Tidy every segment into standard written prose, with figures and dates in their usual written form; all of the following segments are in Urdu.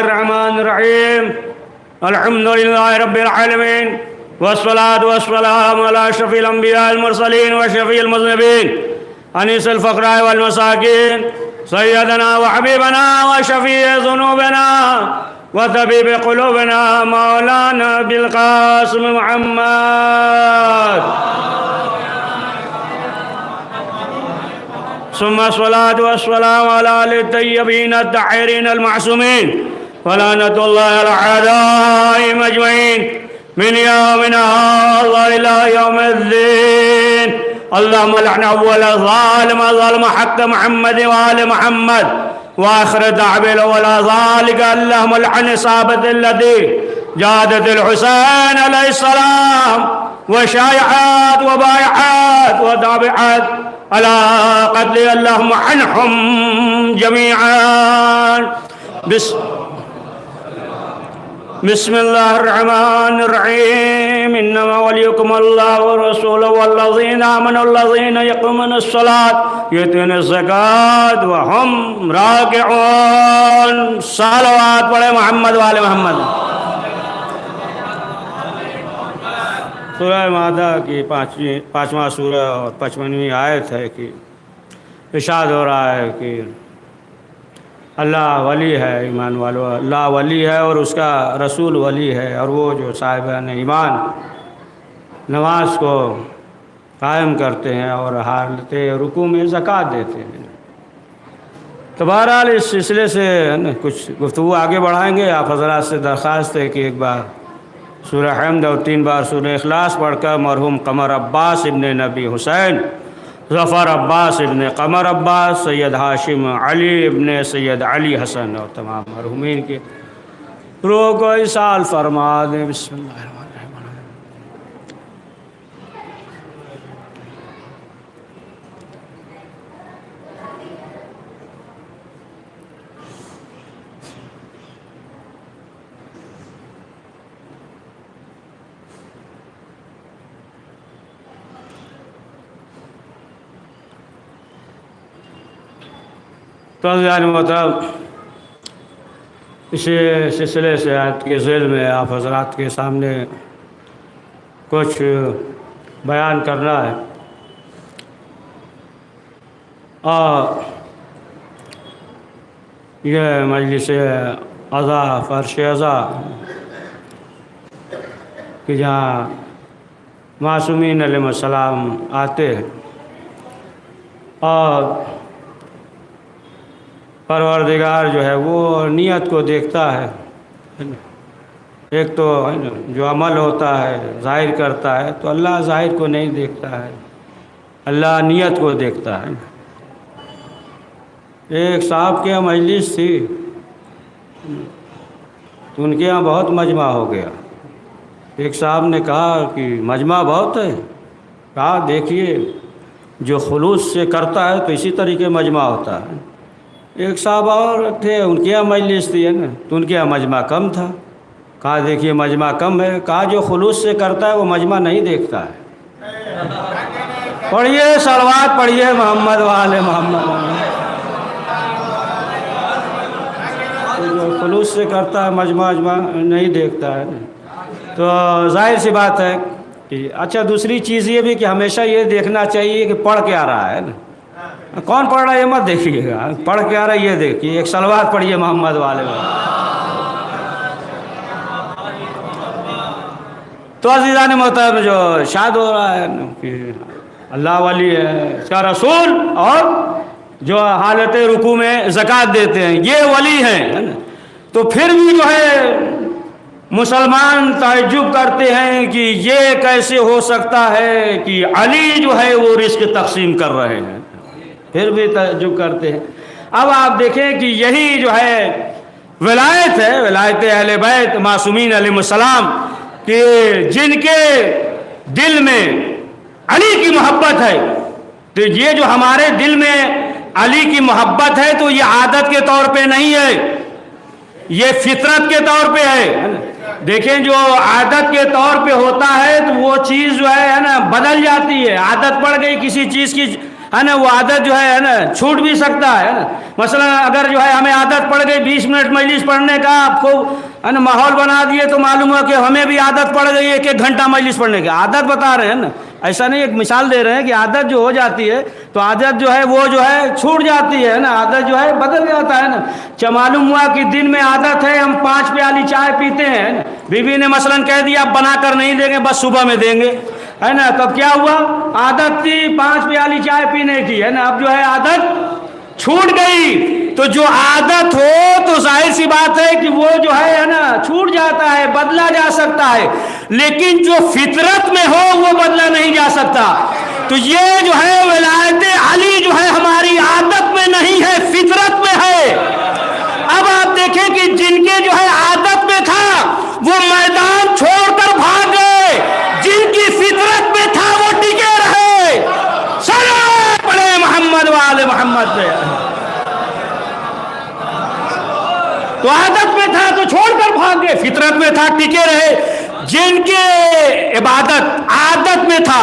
الرحمن الرحيم الحمد لله رب العالمين والصلاة والسلام على أشرف الأنبياء المرسلين وشفيع المذنبين أنيس الفقراء والمساكين سيدنا وحبيبنا وشفيع ذنوبنا وطبيب قلوبنا مولانا بالقاسم محمد ثم الصلاة والسلام على آل الطيبين الطاهرين المعصومين ولعنة الله على أعدائهم أجمعين من يومنا هذا إلى يوم الدين. اللهم لعن أول ظالم ظلم حق محمد وآل محمد وآخر دعوة ولا ذلك. اللهم لعن إصابة التي جادت الحسين عليه السلام وشايعات وبايعات وتابعات على قتل. اللهم عنهم جميعا. بسم الله الرحمن الرحيم. إنما وليكم الله ورسوله والذين آمنوا الذين يقيمون الصلاة ويؤتون الزكاة وهم راكعون. صلوات پڑھے محمد والے محمد. سورہ مائدہ کی پانچواں سورہ اور 55ویں آیت ہے کہ ارشاد ہو رہا ہے کہ اللہ ولی ہے ایمان والو. اللہ ولی ہے اور اس کا رسول ولی ہے، اور وہ جو صاحبان ایمان نماز کو قائم کرتے ہیں اور حالت رکوع میں زکوٰۃ دیتے ہیں. تو بہرحال اس سلسلے سے کچھ گفتگو آگے بڑھائیں گے. آپ حضرات سے درخواست ہے کہ ایک بار سورہ حمد اور 3 بار سورہ اخلاص پڑھ کر مرحوم قمر عباس ابن نبی حسین، ظفر عباس ابن قمر عباس، سید ہاشم علی ابن سید علی حسن اور تمام مرحومین کے روح کو ایصال فرما دیں. بسم اللہ الرحمن الرحیم. تو عزیزان محترم، اسی سلسلے سے آیت کے ذیل میں آپ حضرات کے سامنے کچھ بیان کرنا ہے. اور یہ مجلس عزا فرش عزا کہ جہاں معصومین علیہ السلام آتے ہیں اور پروردگار جو ہے وہ نیت کو دیکھتا ہے. ایک تو جو عمل ہوتا ہے ظاہر کرتا ہے، تو اللہ ظاہر کو نہیں دیکھتا ہے، اللہ نیت کو دیکھتا ہے. ایک صاحب کے یہاں مجلس تھی تو ان کے یہاں بہت مجمع ہو گیا. ایک صاحب نے کہا کہ مجمع بہت ہے. کہا دیکھیے جو خلوص سے کرتا ہے تو اسی طریقے مجمع ہوتا ہے. ایک صاحب اور تھے ان کے یہاں مجلس تھی نا، تو ان کے یہاں مجمع کم تھا. کہا دیکھیے مجمع کم ہے. کہا جو خلوص سے کرتا ہے وہ مجمع نہیں دیکھتا ہے. پڑھیے صلوات پڑھیے محمد والے محمد. جو خلوص سے کرتا ہے مجمع نہیں دیکھتا ہے. تو ظاہر سی بات ہے کہ اچھا دوسری چیز یہ بھی کہ ہمیشہ یہ دیکھنا چاہیے کہ پڑھ کیا رہا ہے نا. کون پڑھ رہا ہے یہ مت دیکھیے گا، پڑھ کے آ رہا ہے یہ دیکھیے. ایک صلوات پڑھیے محمد والے. تو عزیزان محترم جو ارشاد ہو رہا ہے کہ اللہ ولی ہے، اس کا رسول، اور جو حالت رکوع میں زکوٰۃ دیتے ہیں یہ ولی ہیں. تو پھر بھی جو ہے مسلمان تعجب کرتے ہیں کہ یہ کیسے ہو سکتا ہے کہ علی جو ہے وہ رزق تقسیم کر رہے ہیں. پھر بھی تعجب کرتے ہیں. اب آپ دیکھیں کہ یہی جو ہے ولایت ہے، ولایت اہل بیت معصومین علیہ السلام، کہ جن کے دل میں علی کی محبت ہے. تو یہ جو ہمارے دل میں علی کی محبت ہے تو یہ عادت کے طور پہ نہیں ہے، یہ فطرت کے طور پہ ہے. دیکھیں جو عادت کے طور پہ ہوتا ہے تو وہ چیز جو ہے نا بدل جاتی ہے. عادت پڑ گئی کسی چیز کی ہے نا وہ عادت جو ہے نا چھوٹ بھی سکتا ہے نا. مثلا اگر جو ہے ہمیں عادت پڑ گئی 20 منٹ مجلس پڑھنے کا, آپ کو ہے نا ماحول بنا دیے تو معلوم ہوا کہ ہمیں بھی عادت پڑ گئی 1 گھنٹہ مجلس پڑھنے کی. عادت بتا رہے ہیں نا, ایسا نہیں, ایک مثال دے رہے ہیں کہ عادت جو ہو جاتی ہے تو عادت جو ہے وہ جو ہے چھوٹ جاتی ہے نا, عادت جو ہے بدل جاتا ہے نا. معلوم ہوا کہ دن میں عادت ہے ہم 5 پیالی چائے پیتے ہیں نا, بیوی نے مثلا کہہ دیا بنا کر نہیں دیں گے بس صبح میں دیں گے, ہے نا. تب کیا ہوا, عادت تھی 5 پیالی چائے پینے کی, ہے نا, اب جو ہے عادت چھوٹ گئی. تو جو عادت ہو تو ظاہر سی بات ہے کہ وہ جو ہے نا چھوٹ جاتا ہے, بدلا جا سکتا ہے, لیکن جو فطرت میں ہو وہ بدلا نہیں جا سکتا. تو یہ جو ہے ولایت علی جو ہے ہماری عادت میں نہیں ہے, فطرت میں ہے. اب آپ دیکھیں کہ جن کے جو ہے عادت میں تھا وہ میدان چھوڑ کر بھاگ گئے, جن کی فطرت میں تھا وہ ٹکے رہے. صلوات پڑھے محمد وآل محمد پہ. تو عادت میں تھا تو چھوڑ کر بھاگ گئے, فطرت میں تھا ٹکے رہے. جن کے عبادت عادت میں تھا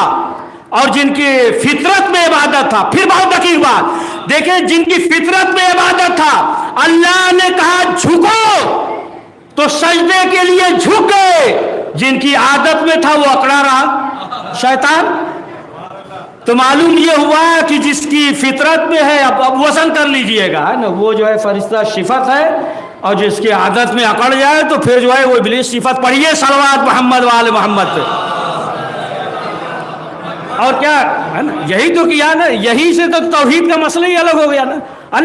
اور جن کی فطرت میں عبادت تھا, پھر بہت دقیق بات دیکھیں, جن کی فطرت میں عبادت تھا اللہ نے کہا جھکو تو سجدے کے لیے جھک گئے, جن کی عادت میں تھا وہ اکڑا رہا شیطان. تو معلوم یہ ہوا کہ جس کی فطرت میں ہے, اب وزن کر لیجئے گا, ہے نا, وہ جو ہے فرشتہ صفت ہے, اور جس کی عادت میں اکڑ جائے تو پھر جو ہے وہ ابلیس صفت. پڑھیے صلوات محمد وآل محمد پہ. اور کیا ہے نا, یہی تو کیا نا, یہی سے تو توحید کا مسئلہ ہی الگ ہو گیا نا.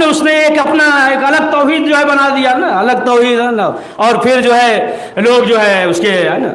اس نے ایک اپنا ایک الگ توحید جو ہے بنا دیا نا, الگ توحید ہے نا. اور پھر جو ہے لوگ جو ہے اس کے ہے نا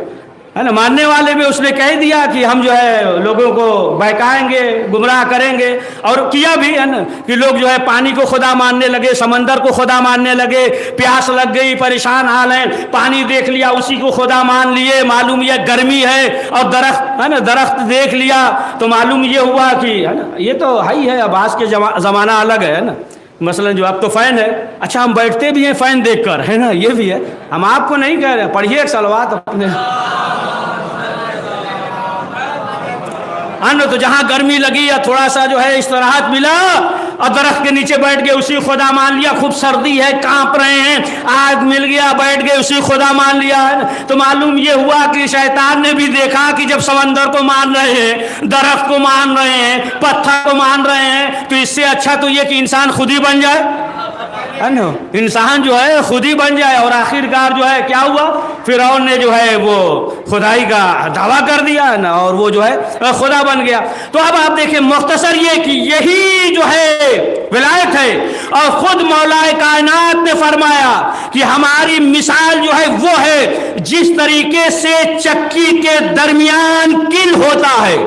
ماننے والے بھی اس نے کہہ دیا کہ ہم جو ہے لوگوں کو بہکائیں گے, گمراہ کریں گے. اور کیا بھی ہے نا کہ لوگ جو ہے پانی کو خدا ماننے لگے, سمندر کو خدا ماننے لگے, پیاس لگ گئی پریشان حال ہیں, پانی دیکھ لیا اسی کو خدا مان لیے, معلوم یہ گرمی ہے. اور درخت ہے نا, درخت دیکھ لیا تو معلوم یہ ہوا کہ ہے نا یہ تو ہی ہے. اب آج کے زمانہ الگ ہے نا, مثلا جو اب تو فین ہے, اچھا ہم بیٹھتے بھی ہیں فین دیکھ کر, ہے نا, یہ بھی ہے. ہم آپ کو نہیں کہہ رہے, پڑھیے ایک صلوات اپنے. تو جہاں گرمی لگی یا تھوڑا سا جو ہے استراحت ملا اور درخت کے نیچے بیٹھ گئے اسی خدا مان لیا. خوب سردی ہے, کانپ رہے ہیں, آگ مل گیا, بیٹھ گئے اسی خدا مان لیا. تو معلوم یہ ہوا کہ شیطان نے بھی دیکھا کہ جب سمندر کو مان رہے ہیں, درخت کو مان رہے ہیں, پتھر کو مان رہے ہیں, تو اس سے اچھا تو یہ کہ انسان خود ہی بن جائے, ہے نا, انسان جو ہے خود ہی بن جائے. اور آخرکار جو ہے کیا ہوا, فرعون نے جو ہے وہ خدائی کا دعویٰ کر دیا نا, اور وہ جو ہے خدا بن گیا. تو اب آپ دیکھیں مختصر یہ کہ یہی جو ہے ولایت ہے. اور خود مولا کائنات نے فرمایا کہ ہماری مثال جو ہے وہ ہے جس طریقے سے چکی کے درمیان کل ہوتا ہے,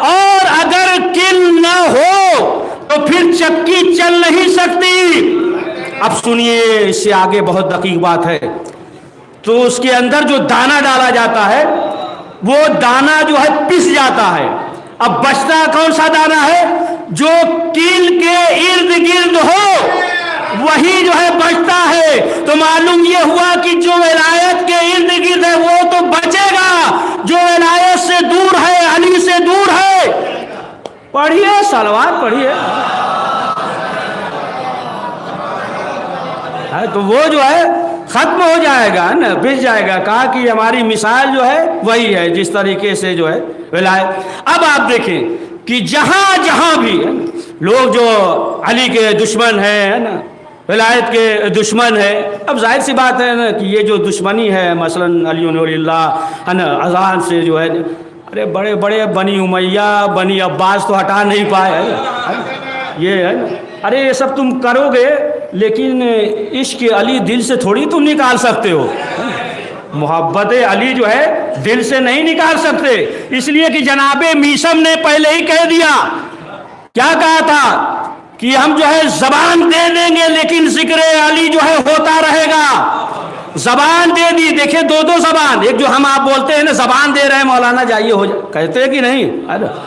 اور اگر کل نہ ہو تو پھر چکی چل نہیں سکتی. اب سنیے, اس سے آگے بہت دقیق بات ہے. تو اس کے اندر جو دانہ ڈالا جاتا ہے وہ دانہ جو ہے پس جاتا ہے. اب بچتا کون سا دانہ ہے, جو کیل کے ارد گرد ہو وہی جو ہے بچتا ہے. تو معلوم یہ ہوا کہ جو ولایت کے ارد گرد ہے وہ تو بچے گا, جو ولایت سے دور ہے, علی سے دور ہے. پڑھیے صلوات پڑھیے. تو وہ جو ہے ختم ہو جائے گا نا, بچ جائے گا. کہا کہ ہماری مثال جو ہے وہی ہے جس طریقے سے جو ہے ولایت. اب آپ دیکھیں کہ جہاں جہاں بھی لوگ جو علی کے دشمن ہیں نا, ولایت کے دشمن ہے, اب ظاہر سی بات ہے نا کہ یہ جو دشمنی ہے مثلا علی ولی اللہ ہے نا, اذان سے جو ہے, ارے بڑے بڑے بنی امیہ بنی عباس تو ہٹا نہیں پائے, یہ ہے نا. ارے یہ سب تم کرو گے لیکن عشق علی دل سے تھوڑی تم نکال سکتے ہو. محبت علی جو ہے دل سے نہیں نکال سکتے, اس لیے کہ جناب میثم نے پہلے ہی کہہ دیا. کیا کہا تھا کہ ہم جو ہے زبان دے دیں گے لیکن ذکر علی جو ہے ہوتا رہے گا. زبان دے دی, دیکھیں دو زبان, ایک جو ہم آپ بولتے ہیں نا زبان دے رہے ہیں مولانا جائیے ہو جائے, کہتے ہیں کہ نہیں,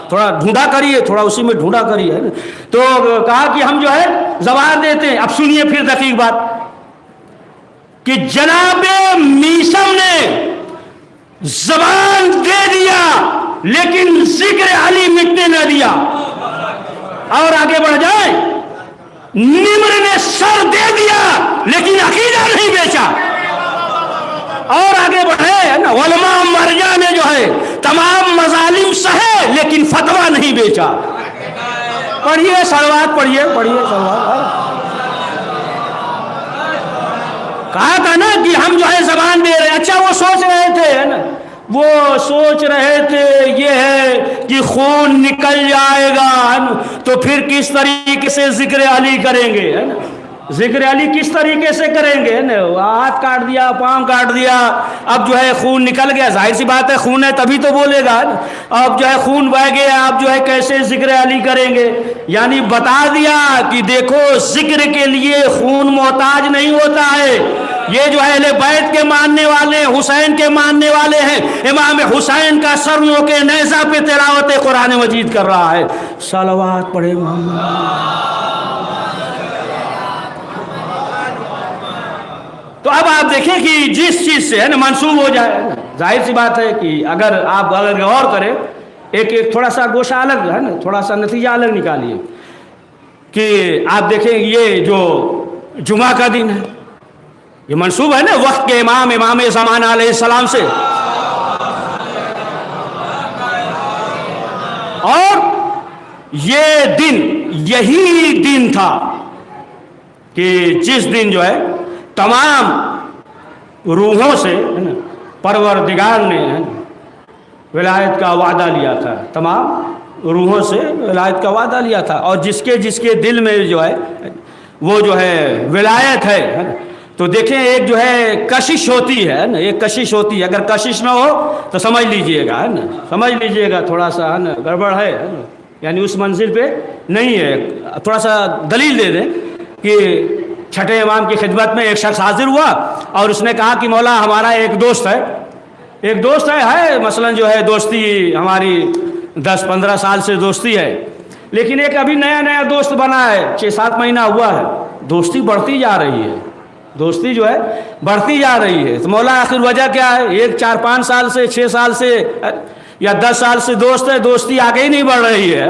تھوڑا ڈھونڈا کریے, تھوڑا اسی میں ڈھونڈا کریے. تو کہا کہ ہم جو ہے زبان دیتے ہیں. اب سنیے پھر دقیق بات کہ جناب میثم نے زبان دے دیا لیکن ذکر علی مٹنے نہ دیا. اور آگے بڑھ جائیں، نمر نے سر دے دیا لیکن عقیدہ نہیں بیچا، اور آگے بڑھے نا، علماء مرجع نے جو ہے تمام مظالم سہے لیکن فتویٰ نہیں بیچا۔ پڑھیے صلوات، پڑھیے صلوات۔ کہا تھا نا کہ ہم جو ہے زبان دے رہے ہیں، اچھا وہ سوچ رہے تھے نا، وہ سوچ رہے تھے یہ ہے کہ خون نکل جائے گا تو پھر کس طریقے سے ذکر علی کریں گے، ہے نا، ذکر علی کس طریقے سے کریں گے، ہاتھ کاٹ دیا، پاؤں کاٹ دیا، اب جو ہے خون نکل گیا، ظاہر سی بات ہے خون ہے تبھی تو بولے گا، اب جو ہے خون بہہ گیا، اب جو ہے کیسے ذکر علی کریں گے، یعنی بتا دیا کہ دیکھو ذکر کے لیے خون محتاج نہیں ہوتا ہے، یہ جو ہے اہل بیت کے ماننے والے ہیں، حسین کے ماننے والے ہیں، امام حسین کا سر نوکے نیزہ پہ تلاوت قرآن مجید کر رہا ہے۔ صلوات پڑھے محمد۔ تو اب آپ دیکھیں کہ جس چیز سے ہے نا منسوب ہو جائے، ظاہر سی بات ہے کہ اگر آپ غور کریں، ایک تھوڑا سا گوشہ الگ ہے نا، تھوڑا سا نتیجہ الگ نکالیے کہ آپ دیکھیں یہ جو جمعہ کا دن ہے یہ منسوب ہے نا وقت کے امام زمانہ علیہ السلام سے، اور یہ دن یہی دن تھا کہ جس دن جو ہے تمام روحوں سے پروردگار نے ولایت کا وعدہ لیا تھا، تمام روحوں سے ولایت کا وعدہ لیا تھا، اور جس کے دل میں جو ہے وہ جو ہے ولایت ہے تو دیکھیں ایک جو ہے کشش ہوتی ہے نا، ایک کشش ہوتی ہے، اگر کشش نہ ہو تو سمجھ لیجئے گا ہے نا، سمجھ لیجئے گا تھوڑا سا ہے نا گڑبڑ ہے نا، یعنی اس منزل پہ نہیں ہے۔ تھوڑا سا دلیل دے دیں کہ چھٹے امام کی خدمت میں ایک شخص حاضر ہوا اور اس نے کہا کہ مولا ہمارا ایک دوست ہے مثلا جو ہے دوستی ہماری 10-15 سال سے دوستی ہے، لیکن ایک ابھی نیا دوست بنا ہے، 6-7 مہینہ ہوا ہے، دوستی بڑھتی جا رہی ہے، دوستی جو ہے بڑھتی جا رہی ہے، تو مولا آخر وجہ کیا ہے؟ ایک 4-5 سال سے 6 سال سے یا 10 سال سے دوست ہے، دوستی آگے ہی نہیں بڑھ رہی ہے،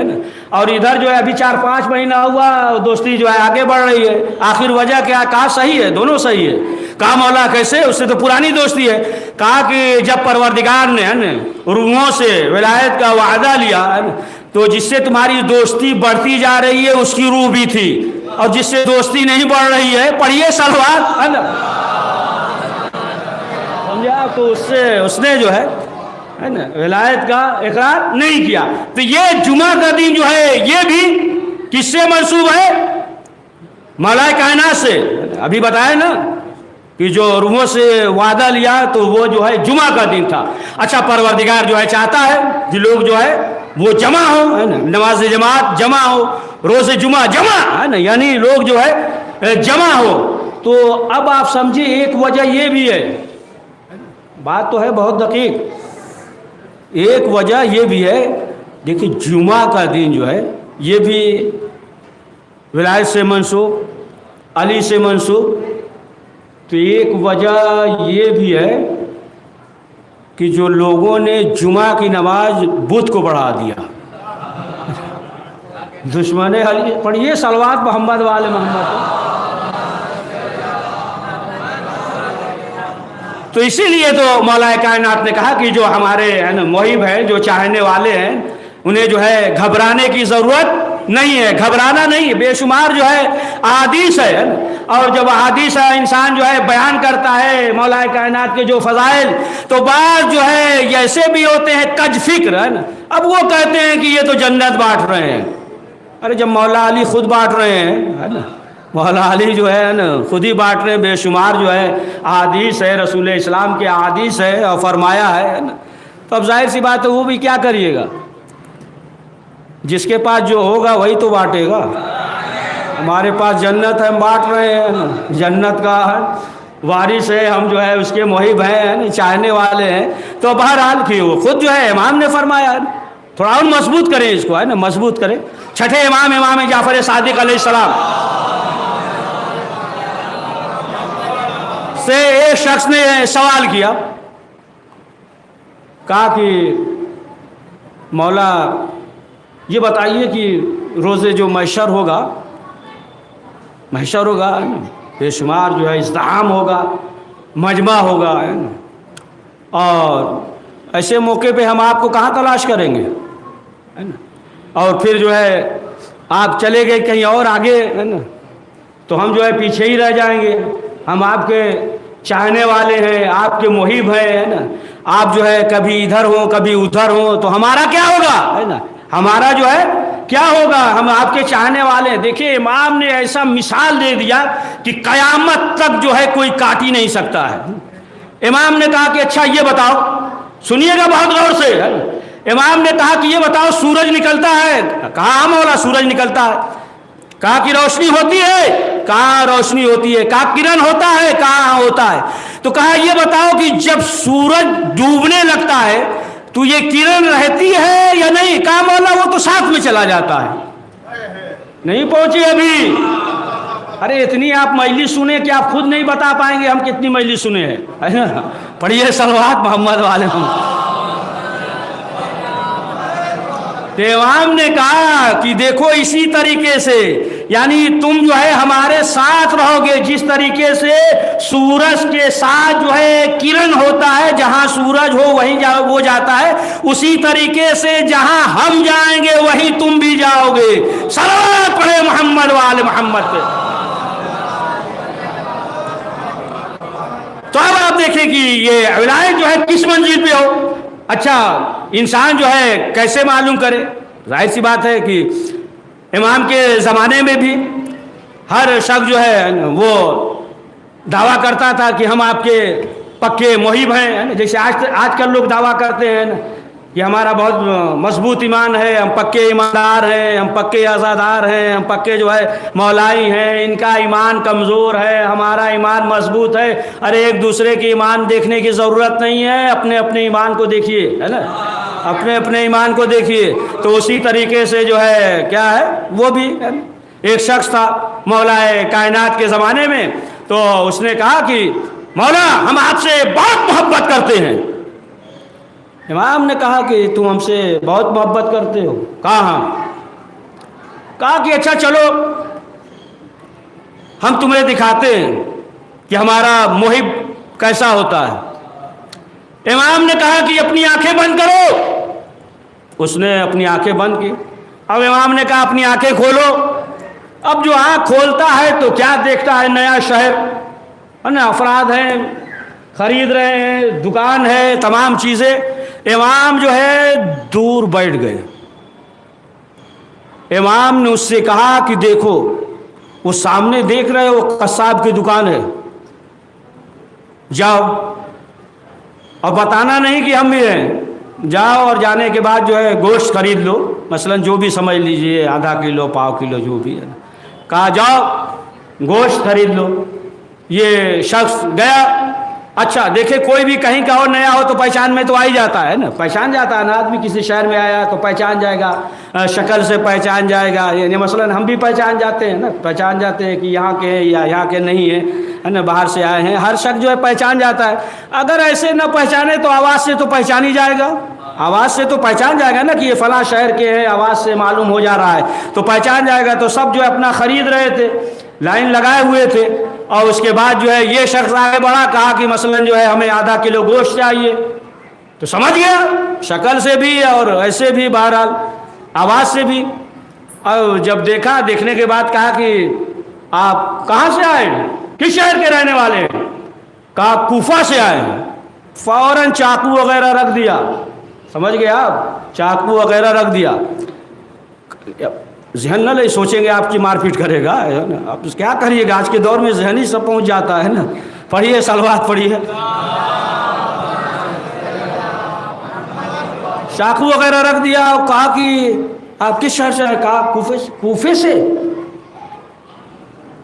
اور ادھر جو ہے ابھی 4-5 مہینہ ہوا دوستی جو ہے آگے بڑھ رہی ہے، آخر وجہ کیا؟ کہا صحیح ہے، دونوں صحیح ہے۔ کہا مولا کیسے؟ اس سے تو پرانی دوستی ہے۔ کہا کہ جب پروردگار نے روحوں سے ولایت کا وعدہ لیا تو جس سے تمہاری دوستی بڑھتی جا رہی ہے اس کی روح بھی تھی، اور جس سے دوستی نہیں بڑھ رہی ہے، پڑھیے صلوات، ہے نا، سمجھا؟ تو اس نے جو ہے نا ولایت کا اقرار نہیں کیا۔ تو یہ جمعہ کا دن جو ہے یہ بھی کس سے منسوب ہے؟ مولا کائنات سے۔ ابھی بتایا نا کہ جو روحوں سے وعدہ لیا تو وہ جو ہے جمعہ کا دن تھا۔ اچھا پروردگار جو ہے چاہتا ہے کہ لوگ جو ہے وہ جمع ہو، ہے نا، نماز جماعت جمع ہو، روز جمعہ جمع، ہے نا، یعنی لوگ جو ہے جمع ہو۔ تو اب آپ سمجھیں ایک وجہ یہ بھی ہے، بات تو ہے بہت دقیق، ایک وجہ یہ بھی ہے، دیکھیں جمعہ کا دن جو ہے یہ بھی ولایت سے منسوب، علی سے منسوب، تو ایک وجہ یہ بھی ہے کہ جو لوگوں نے جمعہ کی نماز بدھ کو بڑھا دیا، دشمن علی، پڑھیے صلوات محمد والے محمد۔ تو اسی لیے تو مولا کائنات نے کہا کہ جو ہمارے محب ہیں، جو چاہنے والے ہیں، انہیں جو ہے گھبرانے کی ضرورت نہیں ہے، گھبرانا نہیں ہے، بے شمار جو ہے احادیث ہے، اور جب احادیث انسان جو ہے بیان کرتا ہے مولا کائنات کے جو فضائل، تو بعض جو ہے ایسے بھی ہوتے ہیں کج فکر، ہے نا، اب وہ کہتے ہیں کہ یہ تو جنت بانٹ رہے ہیں۔ ارے جب مولا علی خود بانٹ رہے ہیں، ہے نا، مولا علی جو ہے نا خود ہی بانٹ رہے ہیں، بے شمار جو ہے احادیث ہے، رسول اسلام کے احادیث ہے اور فرمایا ہے نا، تو اب ظاہر سی بات ہے وہ بھی کیا کریے گا، جس کے پاس جو ہوگا وہی تو بانٹے گا۔ ہمارے پاس جنت ہے، ہم بانٹ رہے ہیں نا، جنت کا وارث ہے ہم، جو ہے اس کے محب ہیں، چاہنے والے ہیں، تو بہرحال کہ وہ خود جو ہے امام نے فرمایا ہے، تھوڑا اور مضبوط کریں اس کو، ہے نا، مضبوط کریں۔ چھٹے امام جعفر صادق علیہ السلام سے ایک شخص نے سوال کیا، کہا کہ مولا یہ بتائیے کہ روزے جو محشر ہوگا ہے نا، بے شمار جو ہے ازدحام ہوگا، مجمع ہوگا ہے نا، اور ایسے موقع پہ ہم آپ کو کہاں تلاش کریں گے ہے نا، اور پھر جو ہے آپ چلے گئے کہیں اور آگے ہے نا، تو ہم جو ہے پیچھے ہی رہ جائیں گے. ہم آپ کے چاہنے والے ہیں، آپ کے محب ہیں ہے نا، آپ جو ہے کبھی ادھر ہوں کبھی ادھر ہوں، تو ہمارا کیا ہوگا ہے نا، ہمارا جو ہے کیا ہوگا، ہم آپ کے چاہنے والے ہیں. دیکھیے امام نے ایسا مثال دے دیا کہ قیامت تک جو ہے کوئی کاٹ ہی نہیں سکتا ہے. امام نے کہا کہ اچھا یہ بتاؤ، سنیے گا بہت غور سے. امام نے کہا کہ یہ بتاؤ سورج نکلتا ہے؟ کہا ہاں مولا سورج نکلتا ہے. کہا کہ روشنی ہوتی ہے؟ کہا روشنی ہوتی ہے. کہا کرن ہوتا ہے؟ کہا ہاں ہوتا ہے. تو کہا یہ بتاؤ کہ جب سورج ڈوبنے لگتا ہے تو یہ کرن رہتی ہے یا نہیں؟ کہا مولا وہ تو ساتھ میں چلا جاتا ہے. نہیں پہنچی ابھی. ارے اتنی آپ مجلس سنیں کہ آپ خود نہیں بتا پائیں گے ہم کتنی مجلس سنے ہیں. پڑھیے صلوات محمد والے. تو امام نے کہا کہ دیکھو اسی طریقے سے یعنی تم جو ہے ہمارے ساتھ رہو گے، جس طریقے سے سورج کے ساتھ جو ہے کرن ہوتا ہے، جہاں سورج ہو وہیں وہ جاتا ہے، اسی طریقے سے جہاں ہم جائیں گے وہیں تم بھی جاؤ گے. صلوات پڑھے محمد وآل محمد پہ. تو اب آپ دیکھیں کہ یہ ولایت جو ہے کس منزل پہ ہو. اچھا انسان جو ہے کیسے معلوم کرے؟ ظاہر سی بات ہے کہ امام کے زمانے میں بھی ہر شخص جو ہے وہ دعویٰ کرتا تھا کہ ہم آپ کے پکے محب ہیں. جیسے آج کل لوگ دعویٰ کرتے ہیں کہ ہمارا بہت مضبوط ایمان ہے، ہم پکے ایماندار ہیں، ہم پکے عزادار ہیں، ہم پکے جو ہے مولائی ہیں، ان کا ایمان کمزور ہے، ہمارا ایمان مضبوط ہے. ارے ایک دوسرے کے ایمان دیکھنے کی ضرورت نہیں ہے، اپنے اپنے ایمان کو دیکھیے ہے نا، اپنے اپنے ایمان کو دیکھیے. تو اسی طریقے سے جو ہے کیا ہے وہ بھی ایک شخص تھا مولا کائنات کے زمانے میں، تو اس نے کہا کہ مولا ہم آپ سے بہت محبت کرتے ہیں. امام نے کہا کہ تم ہم سے بہت محبت کرتے ہو؟ کہا ہاں. کہا کہ اچھا چلو ہم تمہیں دکھاتے ہیں کہ ہمارا محب کیسا ہوتا ہے. امام نے کہا کہ اپنی آنکھیں بند کرو. اس نے اپنی آنکھیں بند کی. اب امام نے کہا اپنی آنکھیں کھولو. اب جو آنکھ کھولتا ہے تو کیا دیکھتا ہے؟ نیا شہر ہے نا، افراد ہیں خرید رہے ہیں، دکان ہے، تمام چیزیں. امام جو ہے دور بیٹھ گئے. امام نے اس سے کہا کہ دیکھو وہ سامنے دیکھ رہے ہو قصاب کی دکان ہے، جاؤ اور بتانا نہیں کہ ہم بھی ہیں. جاؤ اور جانے کے بعد جو ہے گوشت خرید لو، مثلا جو بھی سمجھ لیجئے آدھا کلو پاؤ کلو جو بھی ہے. کہا جاؤ گوشت خرید لو. یہ شخص گیا. اچھا دیکھیں کوئی بھی کہیں کا اور نیا ہو تو پہچان میں تو آ ہی جاتا ہے نا، پہچان جاتا ہے نا آدمی. کسی شہر میں آیا تو پہچان جائے گا، شکل سے پہچان جائے گا. یعنی مثلا ہم بھی پہچان جاتے ہیں نا، پہچان جاتے ہیں کہ یہاں کے ہیں یا یہاں کے نہیں ہیں ہے نا، باہر سے آئے ہیں. ہر شخص جو ہے پہچان جاتا ہے. اگر ایسے نہ پہچانے تو آواز سے تو پہچان ہی جائے گا. آواز سے تو پہچان جائے گا نا کہ یہ فلاں شہر کے ہیں، آواز سے معلوم ہو جا رہا ہے تو پہچان جائے گا. تو سب جو ہے اپنا خرید رہے تھے، لائن لگائے ہوئے تھے. اور اس کے بعد جو ہے یہ شخص آگے بڑھا، کہا کہ مثلا جو ہے ہمیں آدھا کلو گوشت چاہیے. تو سمجھ گیا شکل سے بھی اور ایسے بھی، بہرحال آواز سے بھی. اور جب دیکھا، دیکھنے کے بعد کہا کہ آپ کہاں سے آئے ہیں، کس شہر کے رہنے والے ہیں؟ کہا کوفہ سے آئے ہیں. فوراً چاقو وغیرہ رکھ دیا. سمجھ گئے آپ، چاقو وغیرہ رکھ دیا. ذہن نہ لے سوچیں گے آپ کی مار پیٹ کرے گا. آپ کیا کریے گا، آج کے دور میں ذہن ہی سب پہنچ جاتا ہے نا. پڑھیے صلوات پڑھیے. چاقو وغیرہ رکھ دیا اور کہا کہ آپ کس شہر سے؟ کہا کوفے سے.